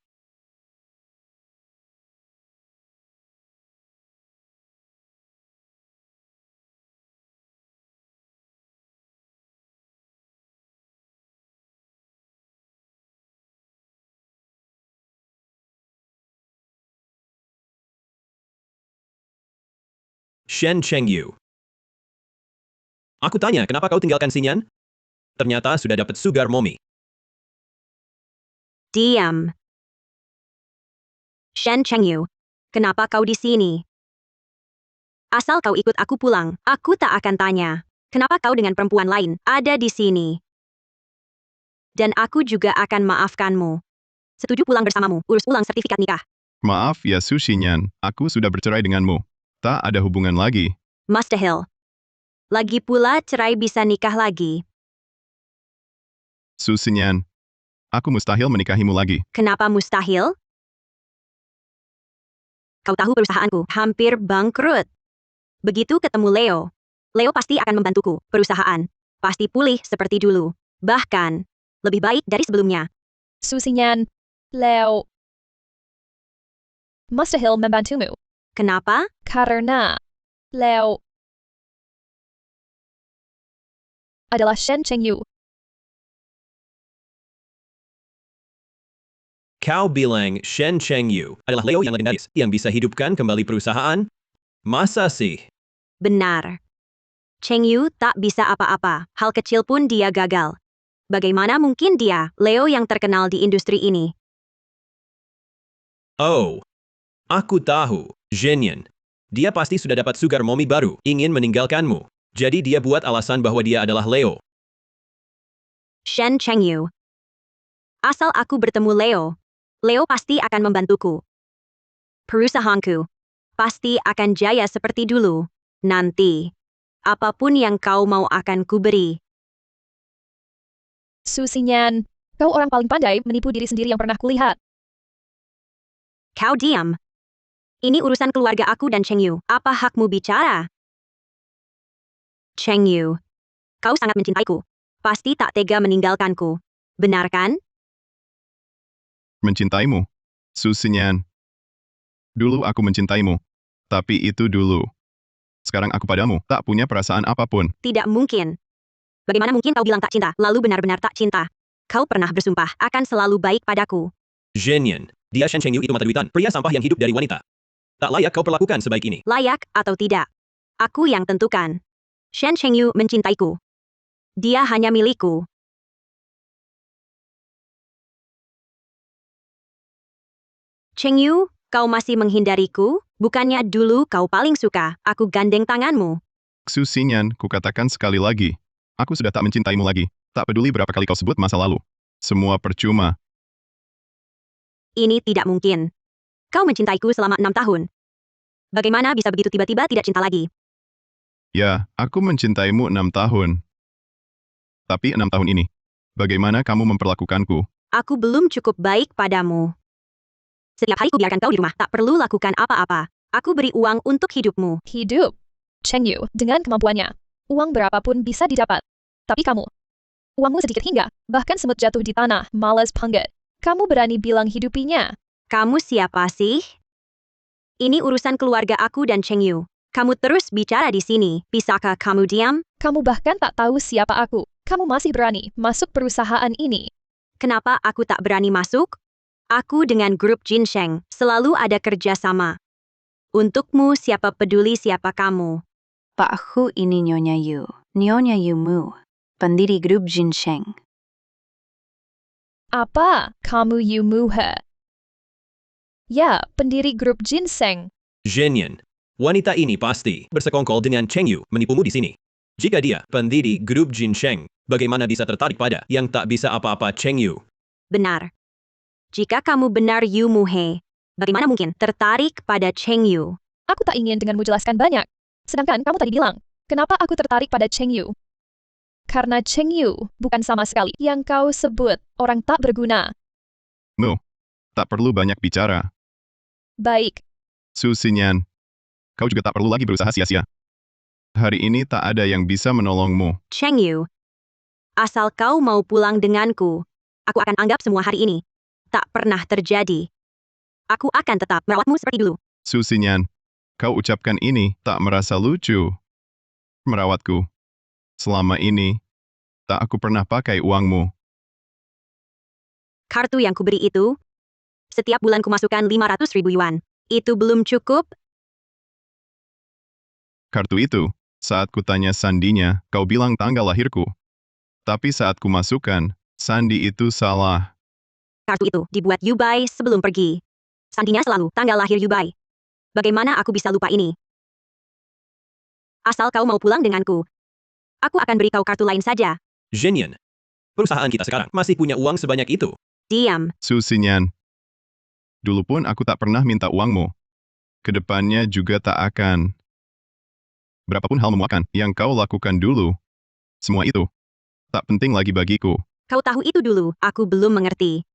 Shen Chengyu. Aku tanya, kenapa kau tinggalkan Xinyan? Ternyata sudah dapat sugar mommy. Diam. Shen Chengyu. Kenapa kau di sini? Asal kau ikut aku pulang, aku tak akan tanya. Kenapa kau dengan perempuan lain ada di sini? Dan aku juga akan maafkanmu. Setuju pulang bersamamu, urus ulang sertifikat nikah. Maaf ya Su Xinyan, aku sudah bercerai denganmu. Tak ada hubungan lagi. Mustahil. Lagi pula cerai bisa nikah lagi. Su Xinyan, aku mustahil menikahimu lagi. Kenapa mustahil? Kau tahu perusahaanku hampir bangkrut. Begitu ketemu Leo, Leo pasti akan membantuku. Perusahaan pasti pulih seperti dulu. Bahkan, lebih baik dari sebelumnya. Su Xinyan. Leo. Mustahil membantumu. Kenapa? Karena Leo adalah Shen Chengyu. Kau bilang Shen Chengyu adalah Leo yang legendaris yang bisa hidupkan kembali perusahaan? Masa sih? Benar. Cheng Yu tak bisa apa-apa. Hal kecil pun dia gagal. Bagaimana mungkin dia, Leo yang terkenal di industri ini? Oh, aku tahu. Zhenyan. Dia pasti sudah dapat sugar mommy baru, ingin meninggalkanmu. Jadi dia buat alasan bahwa dia adalah Leo. Shen Cheng Yu. Asal aku bertemu Leo, Leo pasti akan membantuku. Perusahaanku pasti akan jaya seperti dulu. Nanti, apapun yang kau mau akan kuberi. Su Xinyan. Kau orang paling pandai menipu diri sendiri yang pernah kulihat. Kau diam. Ini urusan keluarga aku dan Cheng Yu. Apa hakmu bicara? Cheng Yu. Kau sangat mencintaiku. Pasti tak tega meninggalkanku. Benar kan? Mencintaimu. Su Xinyan. Dulu aku mencintaimu. Tapi itu dulu. Sekarang aku padamu tak punya perasaan apapun. Tidak mungkin. Bagaimana mungkin kau bilang tak cinta, lalu benar-benar tak cinta? Kau pernah bersumpah akan selalu baik padaku. Zhenyan. Dia Shen Chengyu itu mata duitan, pria sampah yang hidup dari wanita. Tak layak kau perlakukan sebaik ini. Layak atau tidak? Aku yang tentukan. Shen Chengyu mencintaiku. Dia hanya milikku. Chengyu, kau masih menghindariku? Bukannya dulu kau paling suka aku gandeng tanganmu? Su Xinyan, kukatakan sekali lagi. Aku sudah tak mencintaimu lagi. Tak peduli berapa kali kau sebut masa lalu. Semua percuma. Ini tidak mungkin. Kau mencintaiku selama 6 tahun. Bagaimana bisa begitu tiba-tiba tidak cinta lagi? Ya, aku mencintaimu 6 tahun. Tapi 6 tahun ini, bagaimana kamu memperlakukanku? Aku belum cukup baik padamu. Setiap hari ku biarkan kau di rumah, tak perlu lakukan apa-apa. Aku beri uang untuk hidupmu. Hidup. Cheng Yu, dengan kemampuannya, uang berapapun bisa didapat. Tapi kamu, uangmu sedikit hingga, bahkan semut jatuh di tanah, malas panggat. Kamu berani bilang hidupinya. Kamu siapa sih? Ini urusan keluarga aku dan Cheng Yu. Kamu terus bicara di sini. Bisakah kamu diam? Kamu bahkan tak tahu siapa aku. Kamu masih berani masuk perusahaan ini. Kenapa aku tak berani masuk? Aku dengan grup Ginseng selalu ada kerjasama. Untukmu siapa peduli siapa kamu. Pak Hu ini Nyonya Yu. Nyonya Yu Mu. Pendiri grup Ginseng. Apa? Kamu Yu Muhe? Ya, pendiri grup Ginseng. Zhenyan. Wanita ini pasti bersekongkol dengan Cheng Yu menipumu di sini. Jika dia pendiri grup Ginseng, bagaimana bisa tertarik pada yang tak bisa apa-apa Cheng Yu? Benar. Jika kamu benar Yu Muhe, bagaimana mungkin tertarik pada Cheng Yu? Aku tak ingin denganmu jelaskan banyak. Sedangkan kamu tadi bilang, kenapa aku tertarik pada Cheng Yu? Karena Cheng Yu bukan sama sekali yang kau sebut orang tak berguna. Tak perlu banyak bicara. Baik, Su Xinyan, kau juga tak perlu lagi berusaha sia-sia. Hari ini tak ada yang bisa menolongmu. Cheng Yu, asal kau mau pulang denganku, aku akan anggap semua hari ini tak pernah terjadi. Aku akan tetap merawatmu seperti dulu. Su Xinyan, kau ucapkan ini tak merasa lucu. Merawatku. Selama ini, tak aku pernah pakai uangmu. Kartu yang kuberi itu, setiap bulan kumasukkan 500.000 yuan. Itu belum cukup? Kartu itu, saat kutanya sandinya, kau bilang tanggal lahirku. Tapi saat kumasukkan, sandi itu salah. Kartu itu dibuat Yubai sebelum pergi. Sandinya selalu tanggal lahir Yubai. Bagaimana aku bisa lupa ini? Asal kau mau pulang denganku, aku akan beri kau kartu lain saja. Zhenyan. Perusahaan kita sekarang masih punya uang sebanyak itu. Diam. Su Xinyan, dulu pun aku tak pernah minta uangmu. Kedepannya juga tak akan. Berapapun hal memuakan yang kau lakukan dulu, semua itu tak penting lagi bagiku. Kau tahu itu dulu, aku belum mengerti.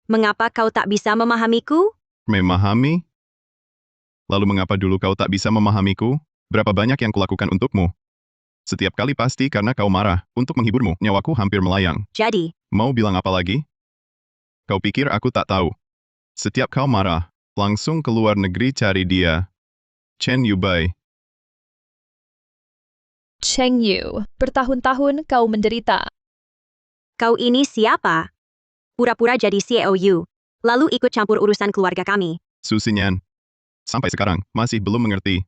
Mengapa kau tak bisa memahamiku? Memahami? Lalu mengapa dulu kau tak bisa memahamiku? Berapa banyak yang kulakukan untukmu? Setiap kali pasti karena kau marah. Untuk menghiburmu, nyawaku hampir melayang. Jadi, Mau bilang apa lagi? Kau pikir aku tak tahu? Setiap kau marah, langsung ke luar negeri cari dia. Chen Yubai. Cheng Yu, bertahun-tahun kau menderita. kau ini siapa? Pura-pura jadi CEO Yu, lalu ikut campur urusan keluarga kami. Su Xinyan. Sampai sekarang, masih belum mengerti.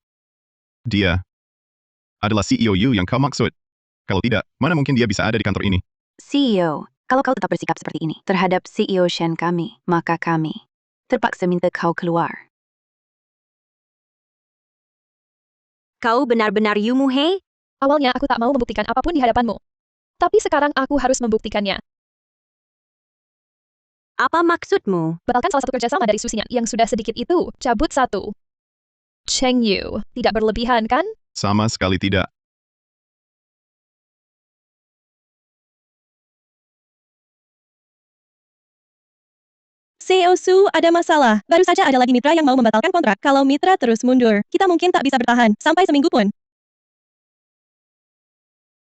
Dia adalah CEO Yu yang kau maksud. Kalau tidak, mana mungkin dia bisa ada di kantor ini? CEO, kalau kau tetap bersikap seperti ini terhadap CEO Shen kami, maka kami terpaksa minta kau keluar. Kau benar-benar Yu Muhe? Awalnya aku tak mau membuktikan apapun di hadapanmu. Tapi sekarang aku harus membuktikannya. Apa maksudmu? Batalkan salah satu kerjasama dari Susinya yang sudah sedikit itu, cabut satu. Cheng Yu, tidak berlebihan kan? Sama sekali tidak. CEO Su, ada masalah. Baru saja ada lagi mitra yang mau membatalkan kontrak. Kalau mitra terus mundur, kita mungkin tak bisa bertahan sampai seminggu pun.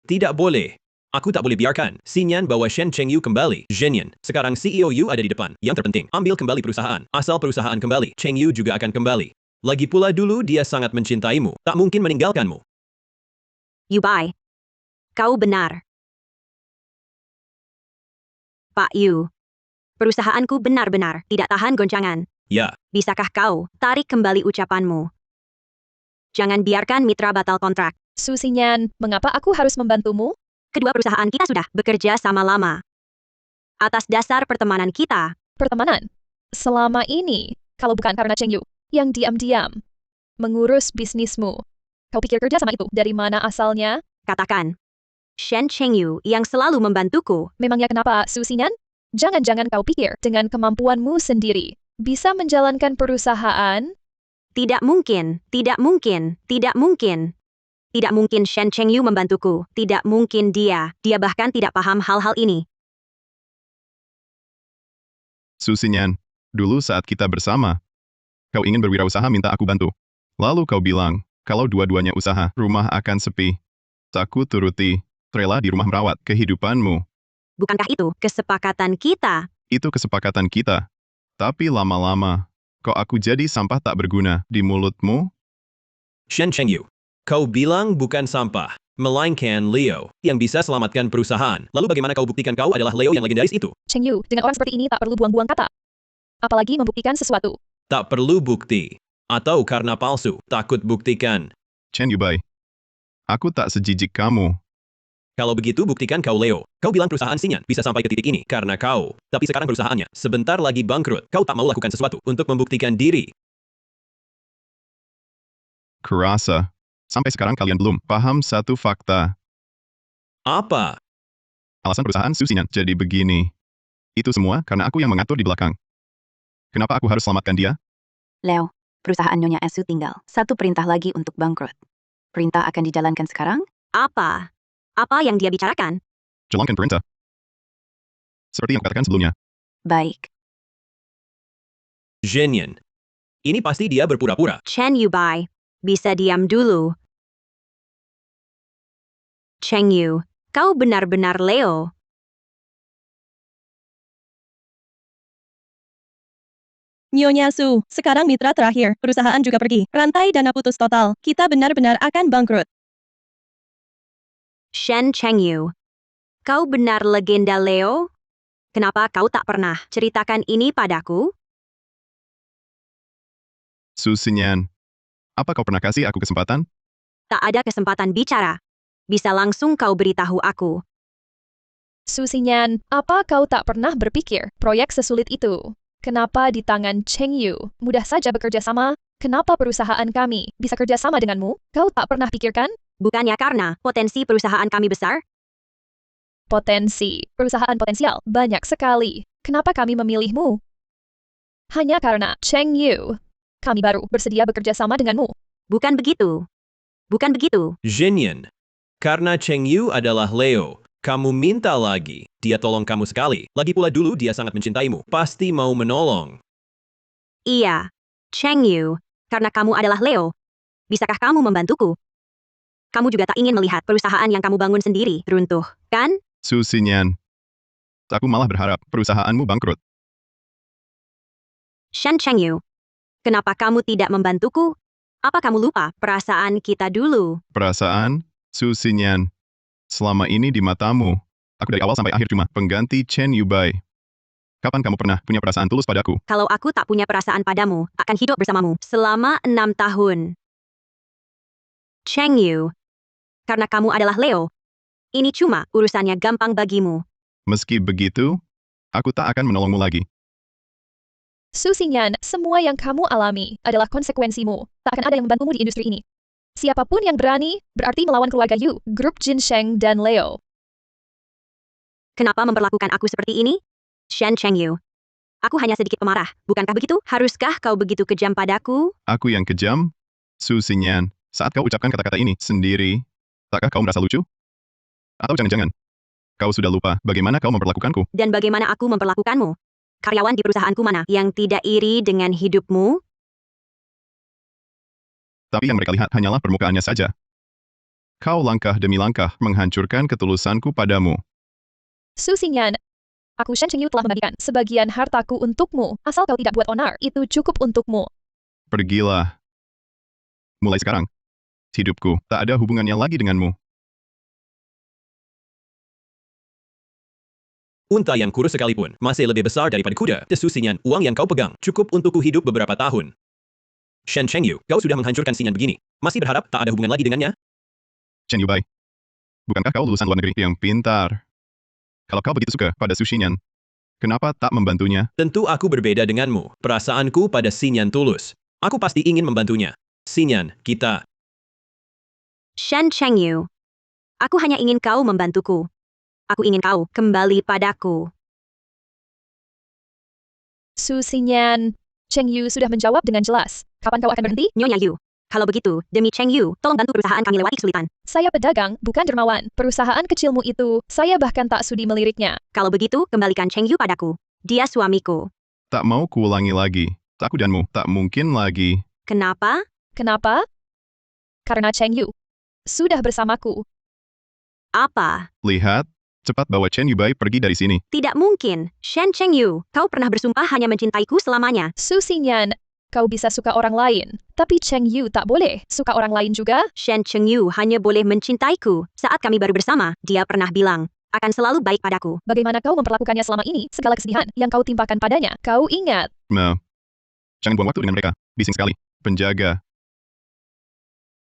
Tidak boleh. Aku tak boleh biarkan Xinyan bawa Shen Cheng Yu kembali. Zhenyan, sekarang CEO Yu ada di depan. Yang terpenting, ambil kembali perusahaan. Asal perusahaan kembali, Cheng Yu juga akan kembali. Lagi pula dulu dia sangat mencintaimu. Tak mungkin meninggalkanmu. Yubai. Kau benar. Pak Yu. Perusahaanku benar-benar tidak tahan goncangan. Ya, Bisakah kau tarik kembali ucapanmu? Jangan biarkan mitra batal kontrak. Susinyan, mengapa aku harus membantumu? Kedua perusahaan kita sudah bekerja sama lama. Atas dasar pertemanan kita, Pertemanan. Selama ini, kalau bukan karena Cheng Yu, yang diam-diam mengurus bisnismu. Kau pikir kerja sama itu dari mana asalnya? katakan. Shen Cheng Yu yang selalu membantuku. Memangnya kenapa, Susinyan? Jangan-jangan kau pikir dengan kemampuanmu sendiri bisa menjalankan perusahaan? Tidak mungkin, tidak mungkin, tidak mungkin. Tidak mungkin Shen Chengyu membantuku. Tidak mungkin dia. Dia bahkan tidak paham hal-hal ini. Su Xinyan, dulu saat kita bersama, kau ingin berwirausaha minta aku bantu. Lalu kau bilang, kalau dua-duanya usaha, rumah akan sepi. Aku turuti, rela di rumah merawat kehidupanmu. Bukankah itu kesepakatan kita? Itu kesepakatan kita. Tapi lama-lama, kok aku jadi sampah tak berguna di mulutmu? Shen Chengyu, kau bilang bukan sampah, melainkan Leo, yang bisa selamatkan perusahaan. Lalu bagaimana kau buktikan kau adalah Leo yang legendaris itu? Cheng Yu, dengan orang seperti ini tak perlu buang-buang kata. Apalagi membuktikan sesuatu. Tak perlu bukti. Atau karena palsu, takut buktikan. Chen Yubai, aku tak sejijik kamu. Kalau begitu buktikan kau Leo. Kau bilang perusahaan Xinyan bisa sampai ke titik ini karena kau. Tapi sekarang perusahaannya sebentar lagi bangkrut. Kau tak mau lakukan sesuatu untuk membuktikan diri. Kurasa, sampai sekarang kalian belum paham satu fakta. Apa? Alasan perusahaan Su Xinyan jadi begini. Itu semua karena aku yang mengatur di belakang. Kenapa aku harus selamatkan dia? Leo, perusahaan Nyonya Esu tinggal satu perintah lagi untuk bangkrut. Perintah akan dijalankan sekarang? Apa? Apa yang dia bicarakan? Jalankan perintah. Seperti yang katakan sebelumnya. Baik. Zhenyan. Ini pasti dia berpura-pura. Chen Yubai, bisa diam dulu. Cheng Yu, kau benar-benar Leo. Nyonya Su, sekarang mitra terakhir, perusahaan juga pergi. Rantai dana putus total. Kita benar-benar akan bangkrut. Shen Cheng Yu, kau benar legenda Leo? Kenapa kau tak pernah ceritakan ini padaku? Su Xinyan, apa kau pernah kasih aku kesempatan? Tak ada kesempatan bicara. Bisa langsung kau beritahu aku. Su Xinyan, apa kau tak pernah berpikir proyek sesulit itu? Kenapa di tangan Cheng Yu mudah saja bekerja sama? Kenapa perusahaan kami bisa kerja sama denganmu? Kau tak pernah pikirkan? Bukannya karena potensi perusahaan kami besar? Potensi, perusahaan potensial, banyak sekali. Kenapa kami memilihmu? Hanya karena Cheng Yu. Kami baru bersedia bekerja sama denganmu. Bukan begitu. Bukan begitu. Zhenyan. Karena Cheng Yu adalah Leo, kamu minta lagi. Dia tolong kamu sekali. Lagi pula dulu dia sangat mencintaimu. Pasti mau menolong. Iya. Cheng Yu, karena kamu adalah Leo. Bisakah kamu membantuku? Kamu juga tak ingin melihat perusahaan yang kamu bangun sendiri runtuh, kan? Su Xinyan, aku malah berharap perusahaanmu bangkrut. Shen Cheng Yu, kenapa kamu tidak membantuku? Apa kamu lupa perasaan kita dulu? Perasaan, Su Xinyan, selama ini di matamu, aku dari awal sampai akhir cuma pengganti Chen Yubai. Kapan kamu pernah punya perasaan tulus padaku? Kalau aku tak punya perasaan padamu, akan hidup bersamamu selama 6 tahun. Cheng Yu, karena kamu adalah Leo, ini cuma urusannya gampang bagimu. Meski begitu, aku tak akan menolongmu lagi. Su Xinyan, semua yang kamu alami adalah konsekuensimu. Tak akan ada yang membantumu di industri ini. Siapapun yang berani, berarti melawan keluarga Yu, grup Jin Sheng dan Leo. Kenapa memperlakukan aku seperti ini? Shen Cheng Yu, aku hanya sedikit pemarah, bukankah begitu? Haruskah kau begitu kejam padaku? Aku yang kejam? Su Xinyan, saat kau ucapkan kata-kata ini sendiri, takkah kau merasa lucu? Atau jangan-jangan, kau sudah lupa bagaimana kau memperlakukanku? Dan bagaimana aku memperlakukanmu? Karyawan di perusahaanku mana yang tidak iri dengan hidupmu? Tapi yang mereka lihat hanyalah permukaannya saja. Kau langkah demi langkah menghancurkan ketulusanku padamu. Su Xinyan, aku Shen Chengyu telah membagikan sebagian hartaku untukmu. Asal kau tidak buat onar, itu cukup untukmu. Pergilah. Mulai sekarang, hidupku tak ada hubungannya lagi denganmu. Unta yang kurus sekalipun masih lebih besar daripada kuda. Su Xinyan, uang yang kau pegang cukup untukku hidup beberapa tahun. Shen Chengyu, kau sudah menghancurkan Xinyan begini. Masih berharap tak ada hubungan lagi dengannya? Chen Yubai, bukankah kau lulusan luar negeri yang pintar? Kalau kau begitu suka pada Su Xinyan, kenapa tak membantunya? Tentu aku berbeda denganmu. Perasaanku pada Xinyan tulus. Aku pasti ingin membantunya. Xinyan, kita. Shen Cheng Yu, aku hanya ingin kau membantuku. Aku ingin kau kembali padaku. Su Xinyan, Cheng Yu sudah menjawab dengan jelas. Kapan kau akan berhenti? Nyonya Yu, Kalau begitu, demi Cheng Yu, tolong bantu perusahaan kami lewati kesulitan. Saya pedagang, bukan dermawan. Perusahaan kecilmu itu, saya bahkan tak sudi meliriknya. Kalau begitu, kembalikan Cheng Yu padaku. Dia suamiku. Tak mau kuulangi lagi. Aku danmu, tak mungkin lagi. Kenapa? Kenapa? Karena Cheng Yu sudah bersamaku. Apa? Lihat, cepat bawa Chen Yubai pergi dari sini. Tidak mungkin. Shen Cheng Yu, kau pernah bersumpah hanya mencintaiku selamanya. Su Xingyan, kau bisa suka orang lain, tapi Cheng Yu tak boleh suka orang lain juga. Shen Cheng Yu hanya boleh mencintaiku. Saat kami baru bersama, dia pernah bilang, akan selalu baik padaku. Bagaimana kau memperlakukannya selama ini, segala kesedihan yang kau timpakan padanya, kau ingat. Jangan buang waktu dengan mereka. Bising sekali. Penjaga.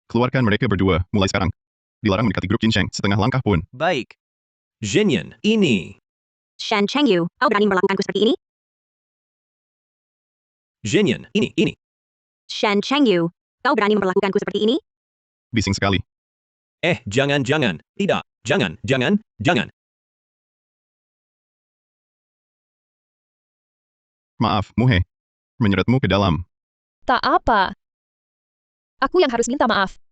Keluarkan mereka berdua, mulai sekarang. Dilarang mendekati grup Jinsheng setengah langkah pun. Baik. Zhenyan, ini. Shen Cheng Yu, kau berani memperlakukanku seperti ini? Zhenyan, ini. Shen Cheng Yu, kau berani memperlakukanku seperti ini? Bising sekali. Jangan. Tidak. Jangan. Maaf, Muhe. Menyeretmu ke dalam. Tak apa. Aku yang harus minta maaf.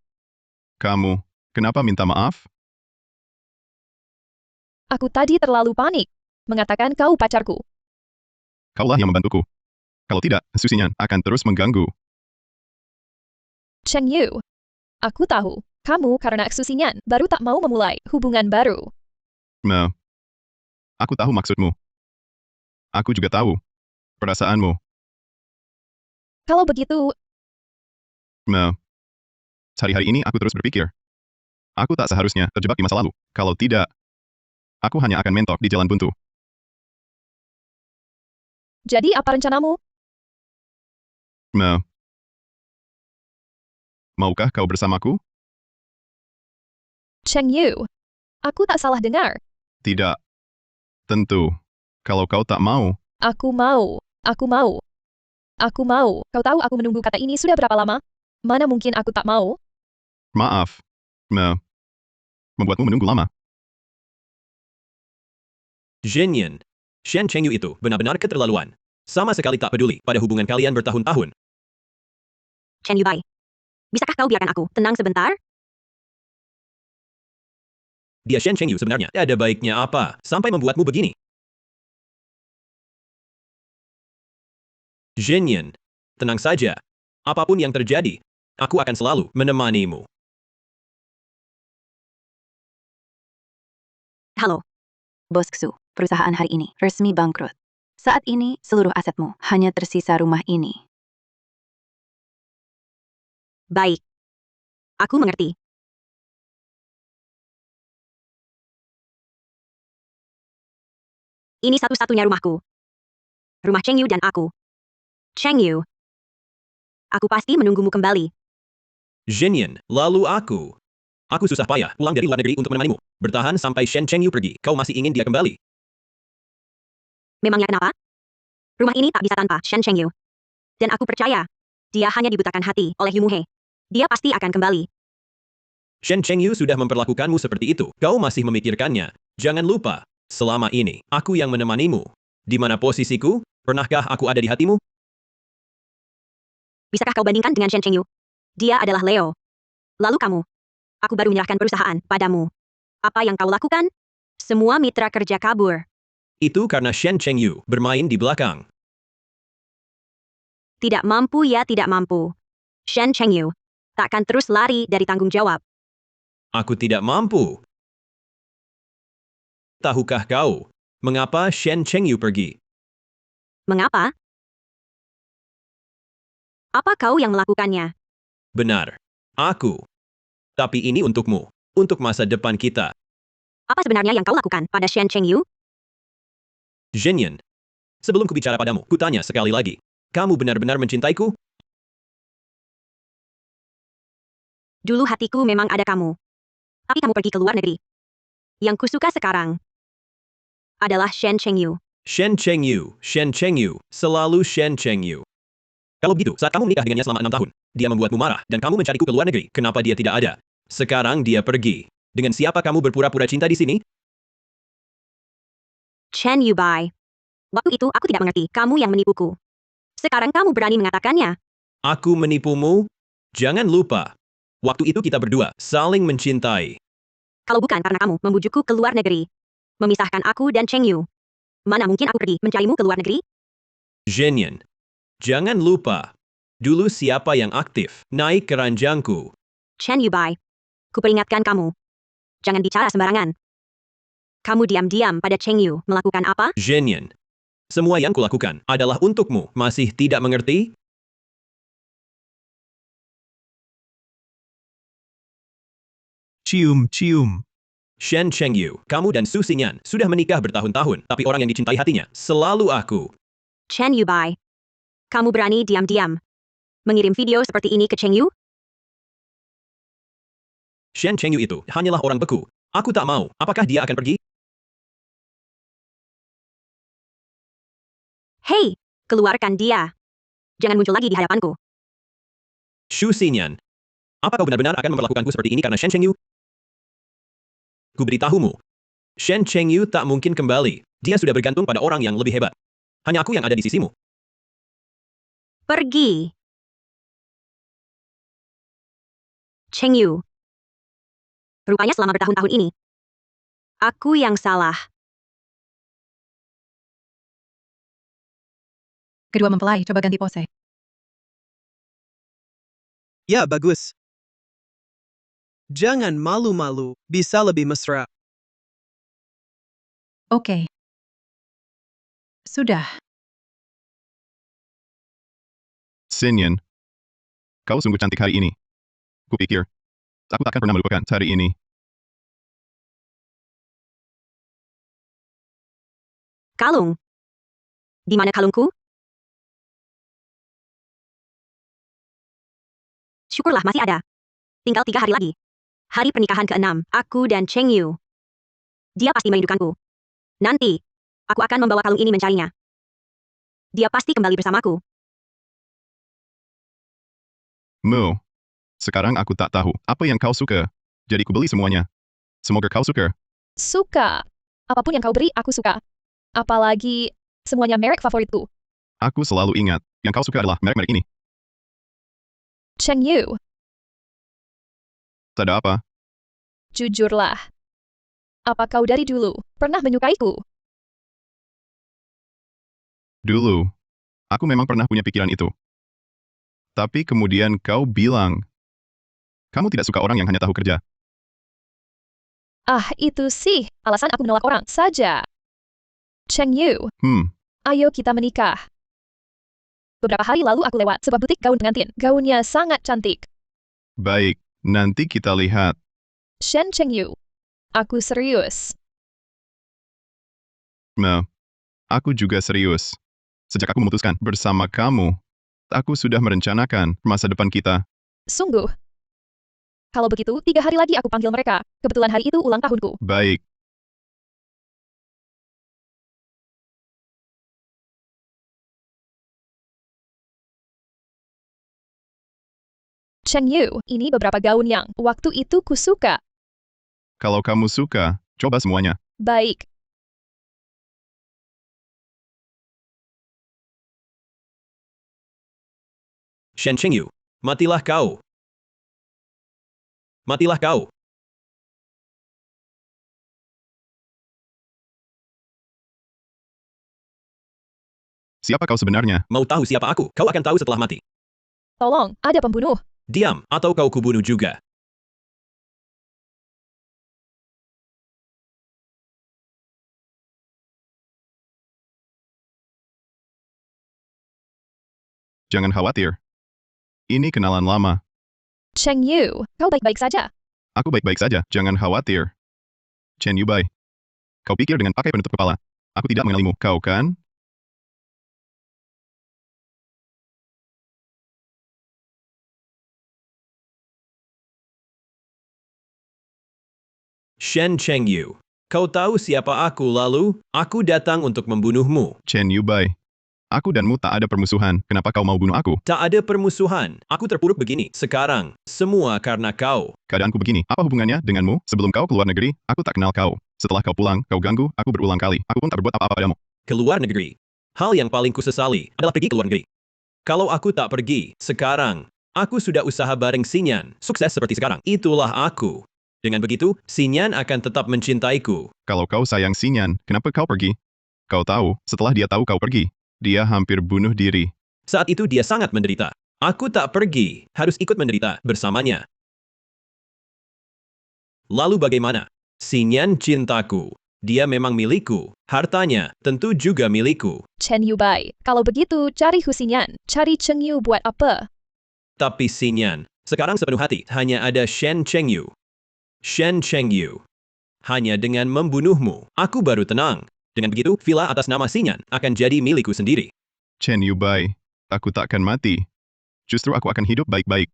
Kamu, kenapa minta maaf? Aku tadi terlalu panik. Mengatakan kau pacarku. Kaulah yang membantuku. Kalau tidak, Susinyan akan terus mengganggu. Cheng Yu, aku tahu. Kamu karena Su Xingyan baru tak mau memulai hubungan baru. Aku tahu maksudmu. Aku juga tahu perasaanmu. Kalau begitu, Hari-hari ini aku terus berpikir. Aku tak seharusnya terjebak di masa lalu. Kalau tidak, aku hanya akan mentok di jalan buntu. jadi apa rencanamu? Maukah kau bersamaku? Cheng Yu, aku tak salah dengar. Tidak. Tentu. Kalau kau tak mau, Aku mau. Kau tahu aku menunggu kata ini sudah berapa lama? Mana mungkin aku tak mau? maaf. Membuatmu menunggu lama. Zhenyan. Shen Cheng Yu itu benar-benar keterlaluan. Sama sekali tak peduli pada hubungan kalian bertahun-tahun. Chen Yubai, bisakah kau biarkan aku tenang sebentar? Dia Shen Cheng Yu sebenarnya. Ada baiknya apa sampai membuatmu begini? Zhenyan. Tenang saja. Apapun yang terjadi, aku akan selalu menemanimu. Halo. Bos Xu, perusahaan hari ini resmi bangkrut. Saat ini, seluruh asetmu hanya tersisa rumah ini. Baik. Aku mengerti. Ini satu-satunya rumahku. Rumah Cheng Yu dan aku. Cheng Yu. Aku pasti menunggumu kembali. Zhenyan, lalu aku. Aku susah payah pulang dari luar negeri untuk menemanimu. Bertahan sampai Shen Cheng Yu pergi. Kau masih ingin dia kembali? Memangnya kenapa? Rumah ini tak bisa tanpa Shen Cheng Yu. Dan aku percaya, dia hanya dibutakan hati oleh Yu Muhe. Dia pasti akan kembali. Shen Cheng Yu sudah memperlakukanmu seperti itu. Kau masih memikirkannya. Jangan lupa, selama ini, aku yang menemanimu. Di mana posisiku? Pernahkah aku ada di hatimu? Bisakah kau bandingkan dengan Shen Cheng Yu? Dia adalah Leo. Lalu kamu. Aku baru menyerahkan perusahaan padamu. Apa yang kau lakukan? Semua mitra kerja kabur. Itu karena Shen Cheng Yu bermain di belakang. Tidak mampu ya tidak mampu. Shen Cheng Yu takkan terus lari dari tanggung jawab. Aku tidak mampu. Tahukah kau, mengapa Shen Cheng Yu pergi? Mengapa? Apa kau yang melakukannya? Benar. Aku. Tapi ini untukmu. Untuk masa depan kita. Apa sebenarnya yang kau lakukan pada Shen Cheng Yu? Zhenyan. Sebelum kubicara padamu, kutanya sekali lagi. Kamu benar-benar mencintaiku? Dulu hatiku memang ada kamu. Tapi kamu pergi ke luar negeri. Yang kusuka sekarang adalah Shen Cheng Yu. Shen Cheng Yu. Shen Cheng Yu. Selalu Shen Cheng Yu. Kalau begitu, saat kamu menikah dengannya selama 6 tahun, dia membuatmu marah dan kamu mencariku ke luar negeri. Kenapa dia tidak ada? Sekarang dia pergi. Dengan siapa kamu berpura-pura cinta di sini? Chen Yubai. Waktu itu aku tidak mengerti kamu yang menipuku. Sekarang kamu berani mengatakannya. Aku menipumu? Jangan lupa, waktu itu kita berdua saling mencintai. Kalau bukan karena kamu membujukku ke luar negeri, memisahkan aku dan Cheng Yu, mana mungkin aku pergi mencarimu ke luar negeri? Zhenyan, jangan lupa, dulu siapa yang aktif naik ke ranjangku? Chen Yubai, kuperingatkan kamu. Jangan bicara sembarangan. Kamu diam-diam pada Cheng Yu melakukan apa? Zhenyan, semua yang kulakukan adalah untukmu. Masih tidak mengerti? Cium, cium. Shen Chengyu, kamu dan Su Xingyan sudah menikah bertahun-tahun, tapi orang yang dicintai hatinya selalu aku. Chen Yubai, kamu berani diam-diam mengirim video seperti ini ke Cheng Yu? Shen Chengyu itu hanyalah orang beku. Aku tak mau. Apakah dia akan pergi? Hei, keluarkan dia. Jangan muncul lagi di hadapanku. Su Xingyan, apa kau benar-benar akan memperlakukanku seperti ini karena Shen Chengyu? Ku beritahumu, Shen Chengyu tak mungkin kembali. Dia sudah bergantung pada orang yang lebih hebat. Hanya aku yang ada di sisimu. Pergi. Cheng Yu. Rupanya selama bertahun-tahun ini, aku yang salah. Kedua mempelai coba ganti pose. Ya, bagus. Jangan malu-malu, bisa lebih mesra. Oke. Sudah. Xinyan, kau sungguh cantik hari ini. Kupikir, aku takkan pernah melupakan hari ini. Kalung. Di mana kalungku? Syukurlah masih ada. Tinggal 3 hari lagi. Hari pernikahan ke-6, aku dan Cheng Yu. Dia pasti merindukanku. Nanti, aku akan membawa kalung ini mencarinya. Dia pasti kembali bersamaku. Mu, sekarang aku tak tahu apa yang kau suka. Jadi ku beli semuanya. Semoga kau suka. Suka. Apapun yang kau beri, aku suka. Apalagi semuanya merek favoritku. Aku selalu ingat, yang kau suka adalah merek-merek ini. Cheng Yu, Tak ada apa. jujurlah. Apa kau dari dulu pernah menyukaiku? Dulu, aku memang pernah punya pikiran itu. Tapi kemudian kau bilang, kamu tidak suka orang yang hanya tahu kerja. Ah, itu sih alasan aku menolak orang saja. Cheng Yu, ayo kita menikah. Beberapa hari lalu aku lewat sebuah butik gaun pengantin. Gaunnya sangat cantik. Baik, nanti kita lihat. Shen Cheng Yu, aku serius. Aku juga serius. Sejak aku memutuskan bersama kamu, aku sudah merencanakan masa depan kita. Sungguh. Kalau begitu, 3 hari lagi aku panggil mereka. Kebetulan hari itu ulang tahunku. Baik. Cheng Yu, ini beberapa gaun yang waktu itu kusuka. Kalau kamu suka, coba semuanya. Baik. Shen Chengyu, matilah kau. Matilah kau. Siapa kau sebenarnya? Mau tahu siapa aku? Kau akan tahu setelah mati. Tolong, ada pembunuh. Diam, atau kau kubunuh juga. Jangan khawatir. Ini kenalan lama. Cheng Yu, kau baik-baik saja. Aku baik-baik saja, jangan khawatir. Chen Yubai. Kau pikir dengan pakai penutup kepala. Aku tidak mengenalimu, kau kan? Shen Chengyu, kau tahu siapa aku lalu? Aku datang untuk membunuhmu. Chen Yubai. Aku danmu tak ada permusuhan, kenapa kau mau bunuh aku? Tak ada permusuhan. Aku terpuruk begini. Sekarang, semua karena kau. Keadaanku begini, apa hubungannya denganmu? Sebelum kau keluar negeri, aku tak kenal kau. Setelah kau pulang, kau ganggu aku berulang kali. Aku pun tak berbuat apa-apa padamu. Keluar negeri. Hal yang paling kusesali adalah pergi ke luar negeri. Kalau aku tak pergi, sekarang, Aku sudah usaha bareng Xinyan, sukses seperti sekarang. Itulah aku. Dengan begitu, Xinyan akan tetap mencintaiku. Kalau kau sayang Xinyan, kenapa kau pergi? Kau tahu, setelah dia tahu kau pergi, dia hampir bunuh diri. Saat itu dia sangat menderita. Aku tak pergi, harus ikut menderita bersamanya. Lalu bagaimana? Xinyan cintaku. Dia memang milikku. Hartanya tentu juga milikku. Chen Yubai, kalau begitu cari Hu Xinyan, cari Cheng Yu buat apa? Tapi Xinyan, sekarang sepenuh hati hanya ada Shen Chengyu. Shen Chengyu. Hanya dengan membunuhmu, aku baru tenang. Dengan begitu, villa atas nama Xinyan akan jadi milikku sendiri. Chen Yubai, aku tak akan mati. Justru aku akan hidup baik-baik.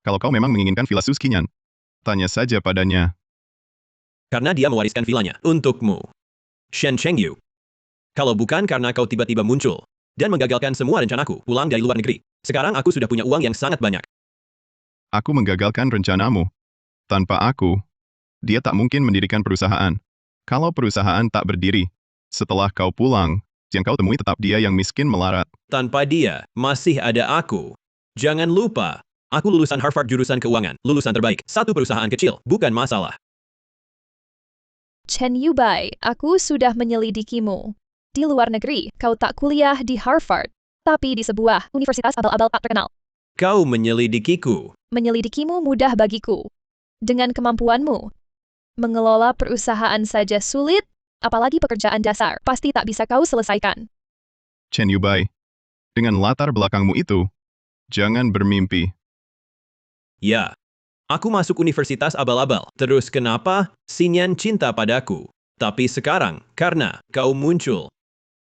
Kalau kau memang menginginkan villa Su Xinyan, tanya saja padanya. Karena dia mewariskan villanya untukmu. Shen Chengyu. Kalau bukan karena kau tiba-tiba muncul dan menggagalkan semua rencanaku pulang dari luar negeri, sekarang aku sudah punya uang yang sangat banyak. Aku menggagalkan rencanamu. Tanpa aku, dia tak mungkin mendirikan perusahaan. Kalau perusahaan tak berdiri, setelah kau pulang, yang kau temui tetap dia yang miskin melarat. Tanpa dia, masih ada aku. Jangan lupa, aku lulusan Harvard jurusan keuangan, lulusan terbaik. Satu perusahaan kecil, bukan masalah. Chen Yubai, aku sudah menyelidikimu. Di luar negeri, kau tak kuliah di Harvard, tapi di sebuah universitas abal-abal tak terkenal. Kau menyelidikiku. Menyelidikimu mudah bagiku. Dengan kemampuanmu, mengelola perusahaan saja sulit, apalagi pekerjaan dasar, pasti tak bisa kau selesaikan. Chen Yubai, dengan latar belakangmu itu, jangan bermimpi. Ya, aku masuk universitas abal-abal. Terus kenapa Xinyan cinta padaku? Tapi sekarang, karena kau muncul.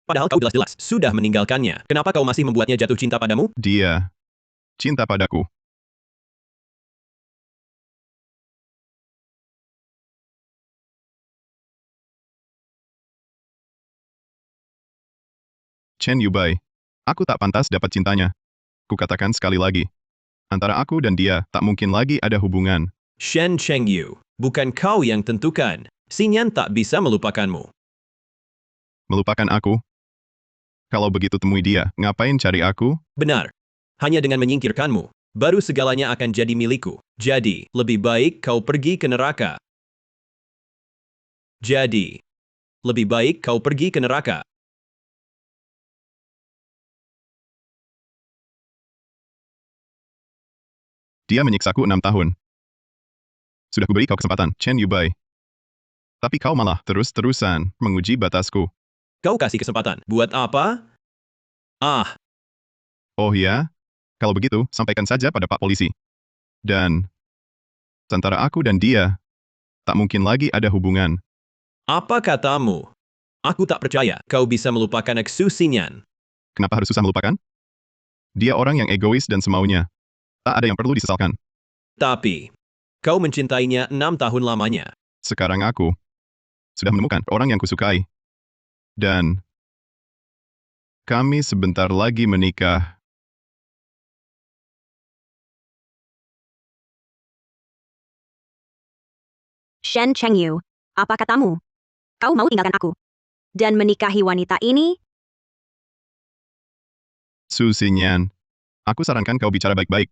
Padahal kau jelas-jelas sudah meninggalkannya. Kenapa kau masih membuatnya jatuh cinta padamu? Dia cinta padaku. Chen Yubai, aku tak pantas dapat cintanya. Kukatakan sekali lagi. Antara aku dan dia tak mungkin lagi ada hubungan. Shen Chengyu, bukan kau yang tentukan. Xinyan tak bisa melupakanmu. Melupakan aku? Kalau begitu temui dia, ngapain cari aku? Benar. Hanya dengan menyingkirkanmu, baru segalanya akan jadi milikku. Jadi, lebih baik kau pergi ke neraka. Jadi, lebih baik kau pergi ke neraka. Dia menyiksaku 6 tahun. Sudah kuberi kau kesempatan, Chen Yubai. Tapi kau malah terus-terusan menguji batasku. Kau kasih kesempatan. Buat apa? Ah, Oh ya? Kalau begitu, sampaikan saja pada Pak Polisi. Dan, antara aku dan dia, tak mungkin lagi ada hubungan. apa katamu? Aku tak percaya kau bisa melupakan Xu Xinyan. Kenapa harus susah melupakan? Dia orang yang egois dan semaunya. Tak ada yang perlu disesalkan. Tapi, kau mencintainya 6 tahun lamanya. Sekarang aku sudah menemukan orang yang kusukai. Dan kami sebentar lagi menikah. Shen Chengyu, apa katamu? Kau mau tinggalkan aku? Dan menikahi wanita ini? Su Xinyan, aku sarankan kau bicara baik-baik.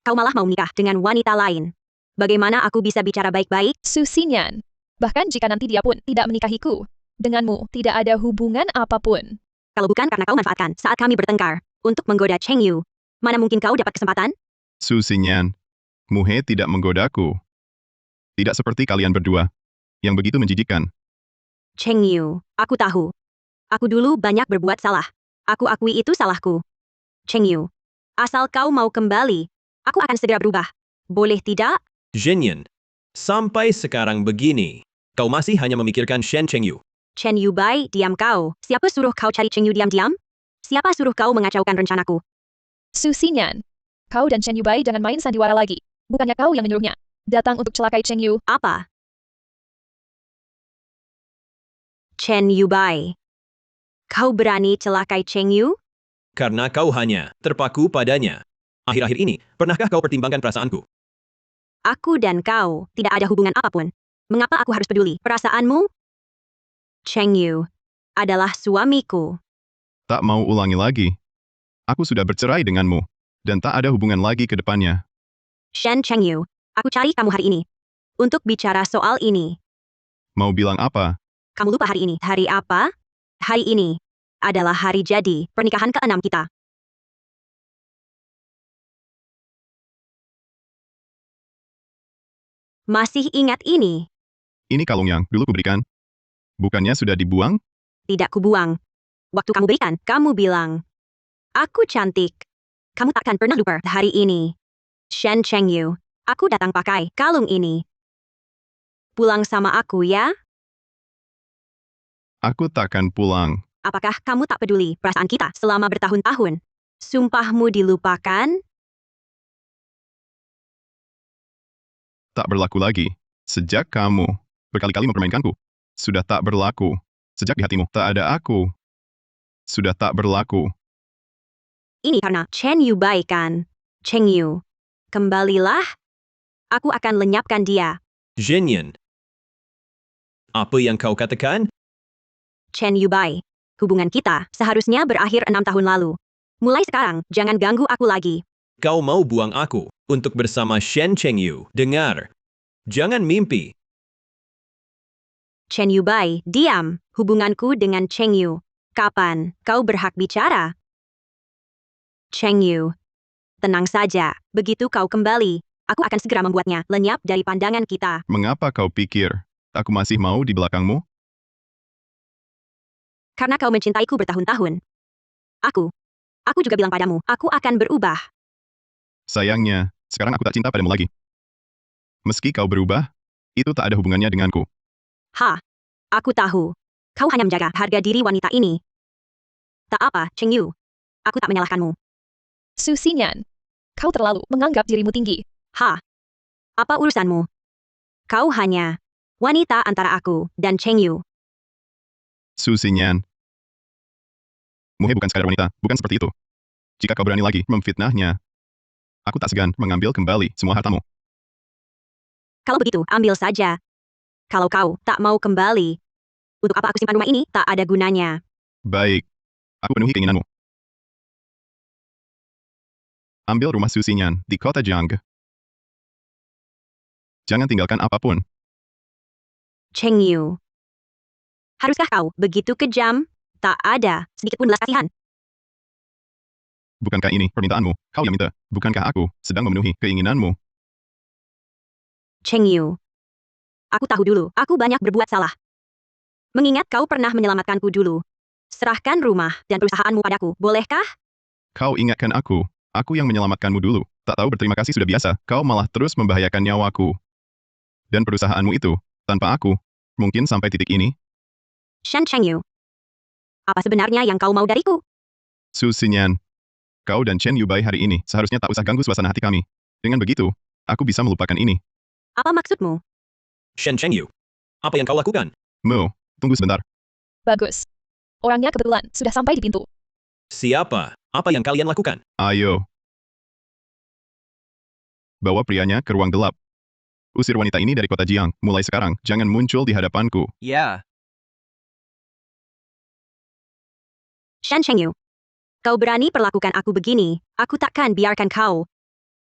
Kau malah mau menikah dengan wanita lain. Bagaimana aku bisa bicara baik-baik? Su Xinyan, bahkan jika nanti dia pun tidak menikahiku, denganmu tidak ada hubungan apapun. Kalau bukan karena kau manfaatkan saat kami bertengkar untuk menggoda Cheng Yu, mana mungkin kau dapat kesempatan? Su Xinyan, Muhe tidak menggodaku. Tidak seperti kalian berdua, yang begitu menjijikkan. Cheng Yu, aku tahu. Aku dulu banyak berbuat salah. Aku akui itu salahku. Cheng Yu, asal kau mau kembali, aku akan segera berubah. Boleh tidak? Xinyan, sampai sekarang begini, kau masih hanya memikirkan Shen Chengyu. Chen Yu Bai, diam kau. Siapa suruh kau cari Cheng Yu diam-diam? Siapa suruh kau mengacaukan rencanaku? Su Xinyan, kau dan Chen Yubai jangan main sandiwara lagi. Bukannya kau yang menyuruhnya datang untuk celakai Cheng Yu. Apa? Chen Yu Bai. Kau berani celakai Cheng Yu? Karena kau hanya terpaku padanya. Akhir-akhir ini, pernahkah kau pertimbangkan perasaanku? Aku dan kau tidak ada hubungan apapun. Mengapa aku harus peduli perasaanmu? Cheng Yu adalah suamiku. Tak mau ulangi lagi. Aku sudah bercerai denganmu. dan tak ada hubungan lagi ke depannya. Shen Chengyu, aku cari kamu hari ini. Untuk bicara soal ini. Mau bilang apa? Kamu lupa hari ini. Hari apa? Hari ini adalah hari jadi pernikahan ke-6 kita. Masih ingat ini? Ini kalung yang dulu kuberikan. Bukannya sudah dibuang? Tidak kubuang. Waktu kamu berikan, kamu bilang, aku cantik. Kamu takkan pernah lupa hari ini. Shen Chengyu, aku datang pakai kalung ini. Pulang sama aku ya? Aku takkan pulang. Apakah kamu tak peduli perasaan kita selama bertahun-tahun? Sumpahmu dilupakan? Tak berlaku lagi. Sejak kamu berkali-kali mempermainkanku. Sudah tak berlaku. Sejak di hatimu tak ada aku. Sudah tak berlaku. Ini karena Chen Yu baik kan? Cheng Yu, kembalilah. Aku akan lenyapkan dia. Zhenyan. Apa yang kau katakan? Chen Yu Bai, hubungan kita seharusnya berakhir 6 tahun lalu. Mulai sekarang, jangan ganggu aku lagi. Kau mau buang aku untuk bersama Shen Chengyu. Dengar. Jangan mimpi. Chen Yu Bai, diam. Hubunganku dengan Cheng Yu. Kapan kau berhak bicara? Cheng Yu, tenang saja. Begitu kau kembali, aku akan segera membuatnya lenyap dari pandangan kita. Mengapa kau pikir aku masih mau di belakangmu? Karena kau mencintaiku bertahun-tahun. Aku juga bilang padamu, aku akan berubah. Sayangnya, sekarang aku tak cinta padamu lagi. Meski kau berubah, itu tak ada hubungannya denganku. Aku tahu. Kau hanya menjaga harga diri wanita ini. Tak apa, Cheng Yu. Aku tak menyalahkanmu. Su Xinyan, kau terlalu menganggap dirimu tinggi. Apa urusanmu? Kau hanya wanita antara aku dan Cheng Yu. Su Xinyan. Muhe bukan sekadar wanita, bukan seperti itu. Jika kau berani lagi memfitnahnya, aku tak segan mengambil kembali semua hartamu. Kalau begitu, ambil saja. Kalau kau tak mau kembali, untuk apa aku simpan rumah ini tak ada gunanya. Baik. Aku penuhi keinginanmu. Ambil rumah Su Xinyan di kota Jiang. Jangan tinggalkan apapun. Cheng Yu. Haruskah kau begitu kejam? Tak ada sedikit pun belas kasihan. Bukankah ini permintaanmu? Kau yang minta. Bukankah aku sedang memenuhi keinginanmu? Cheng Yu. Aku tahu dulu, aku banyak berbuat salah. Mengingat kau pernah menyelamatkanku dulu. Serahkan rumah dan perusahaanmu padaku, bolehkah? Kau ingatkan aku. Aku yang menyelamatkanmu dulu. Tak tahu berterima kasih sudah biasa. Kau malah terus membahayakan nyawaku. Dan perusahaanmu itu, tanpa aku, mungkin sampai titik ini. Shen Cheng Yu. Apa sebenarnya yang kau mau dariku? Su Xinyan. Kau dan Chen Yubai hari ini seharusnya tak usah ganggu suasana hati kami. Dengan begitu, aku bisa melupakan ini. Apa maksudmu? Shen Chengyu. Apa yang kau lakukan? Mo, tunggu sebentar. Bagus. Orangnya kebetulan sudah sampai di pintu. Siapa? Apa yang kalian lakukan? Ayo. Bawa prianya ke ruang gelap. Usir wanita ini dari kota Jiang. Mulai sekarang, jangan muncul di hadapanku. Ya, Shen Cheng Yu. Kau berani perlakukan aku begini, aku takkan biarkan kau.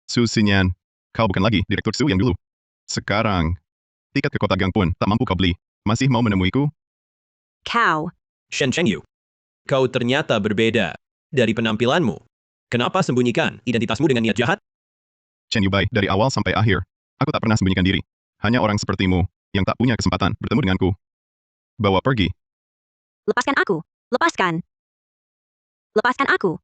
Su Xinyan, kau bukan lagi Direktur Su yang dulu. Sekarang, tiket ke kota Gang pun tak mampu kau beli. Masih mau menemuiku? Kau. Shen Chengyu. Kau ternyata berbeda dari penampilanmu. Kenapa sembunyikan identitasmu dengan niat jahat? Chen Yubai, dari awal sampai akhir, aku tak pernah sembunyikan diri. Hanya orang sepertimu, yang tak punya kesempatan bertemu denganku. Bawa pergi. Lepaskan aku. Lepaskan. Lepaskan aku.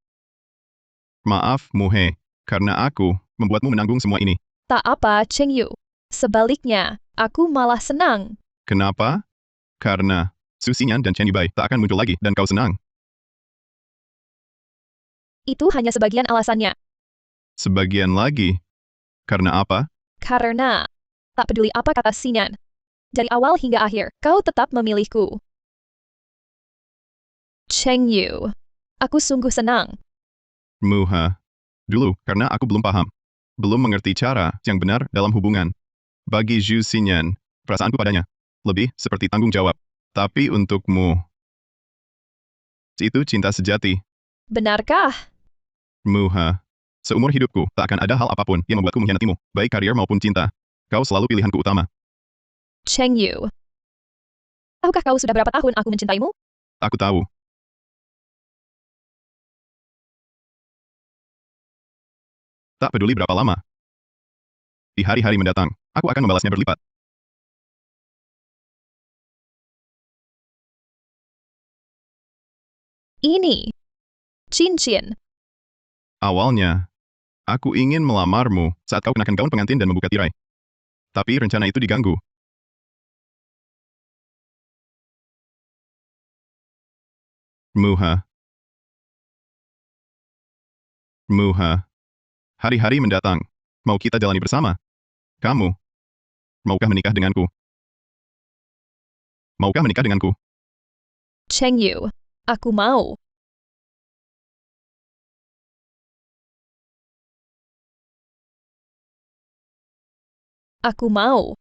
Maaf, Muhe, karena aku membuatmu menanggung semua ini. Tak apa, Cheng Yu. Sebaliknya, aku malah senang. Kenapa? Karena Su Xinyan dan Chen Yubai tak akan muncul lagi dan kau senang. Itu hanya sebagian alasannya. Sebagian lagi. Karena apa? Karena, tak peduli apa kata Xinyan. Dari awal hingga akhir, kau tetap memilihku. Cheng Yu. Aku sungguh senang. Muha. Dulu, karena aku belum paham. Belum mengerti cara yang benar dalam hubungan. Bagi Zhu Xinyan, perasaanku padanya lebih seperti tanggung jawab. Tapi untukmu, itu cinta sejati. Benarkah? Muha. Seumur hidupku, tak akan ada hal apapun yang membuatku mengkhianatimu, baik karier maupun cinta. Kau selalu pilihanku utama. Cheng Yu. Tahukah kau sudah berapa tahun aku mencintaimu? Aku tahu. Tak peduli berapa lama. Di hari-hari mendatang, aku akan membalasnya berlipat. Ini. Cincin. Awalnya, aku ingin melamarmu saat kau kenakan gaun pengantin dan membuka tirai. Tapi rencana itu diganggu. Muha. Hari-hari mendatang, mau kita jalani bersama? Kamu, maukah menikah denganku? Maukah menikah denganku? Cheng Yu. Aku mau. Aku mau.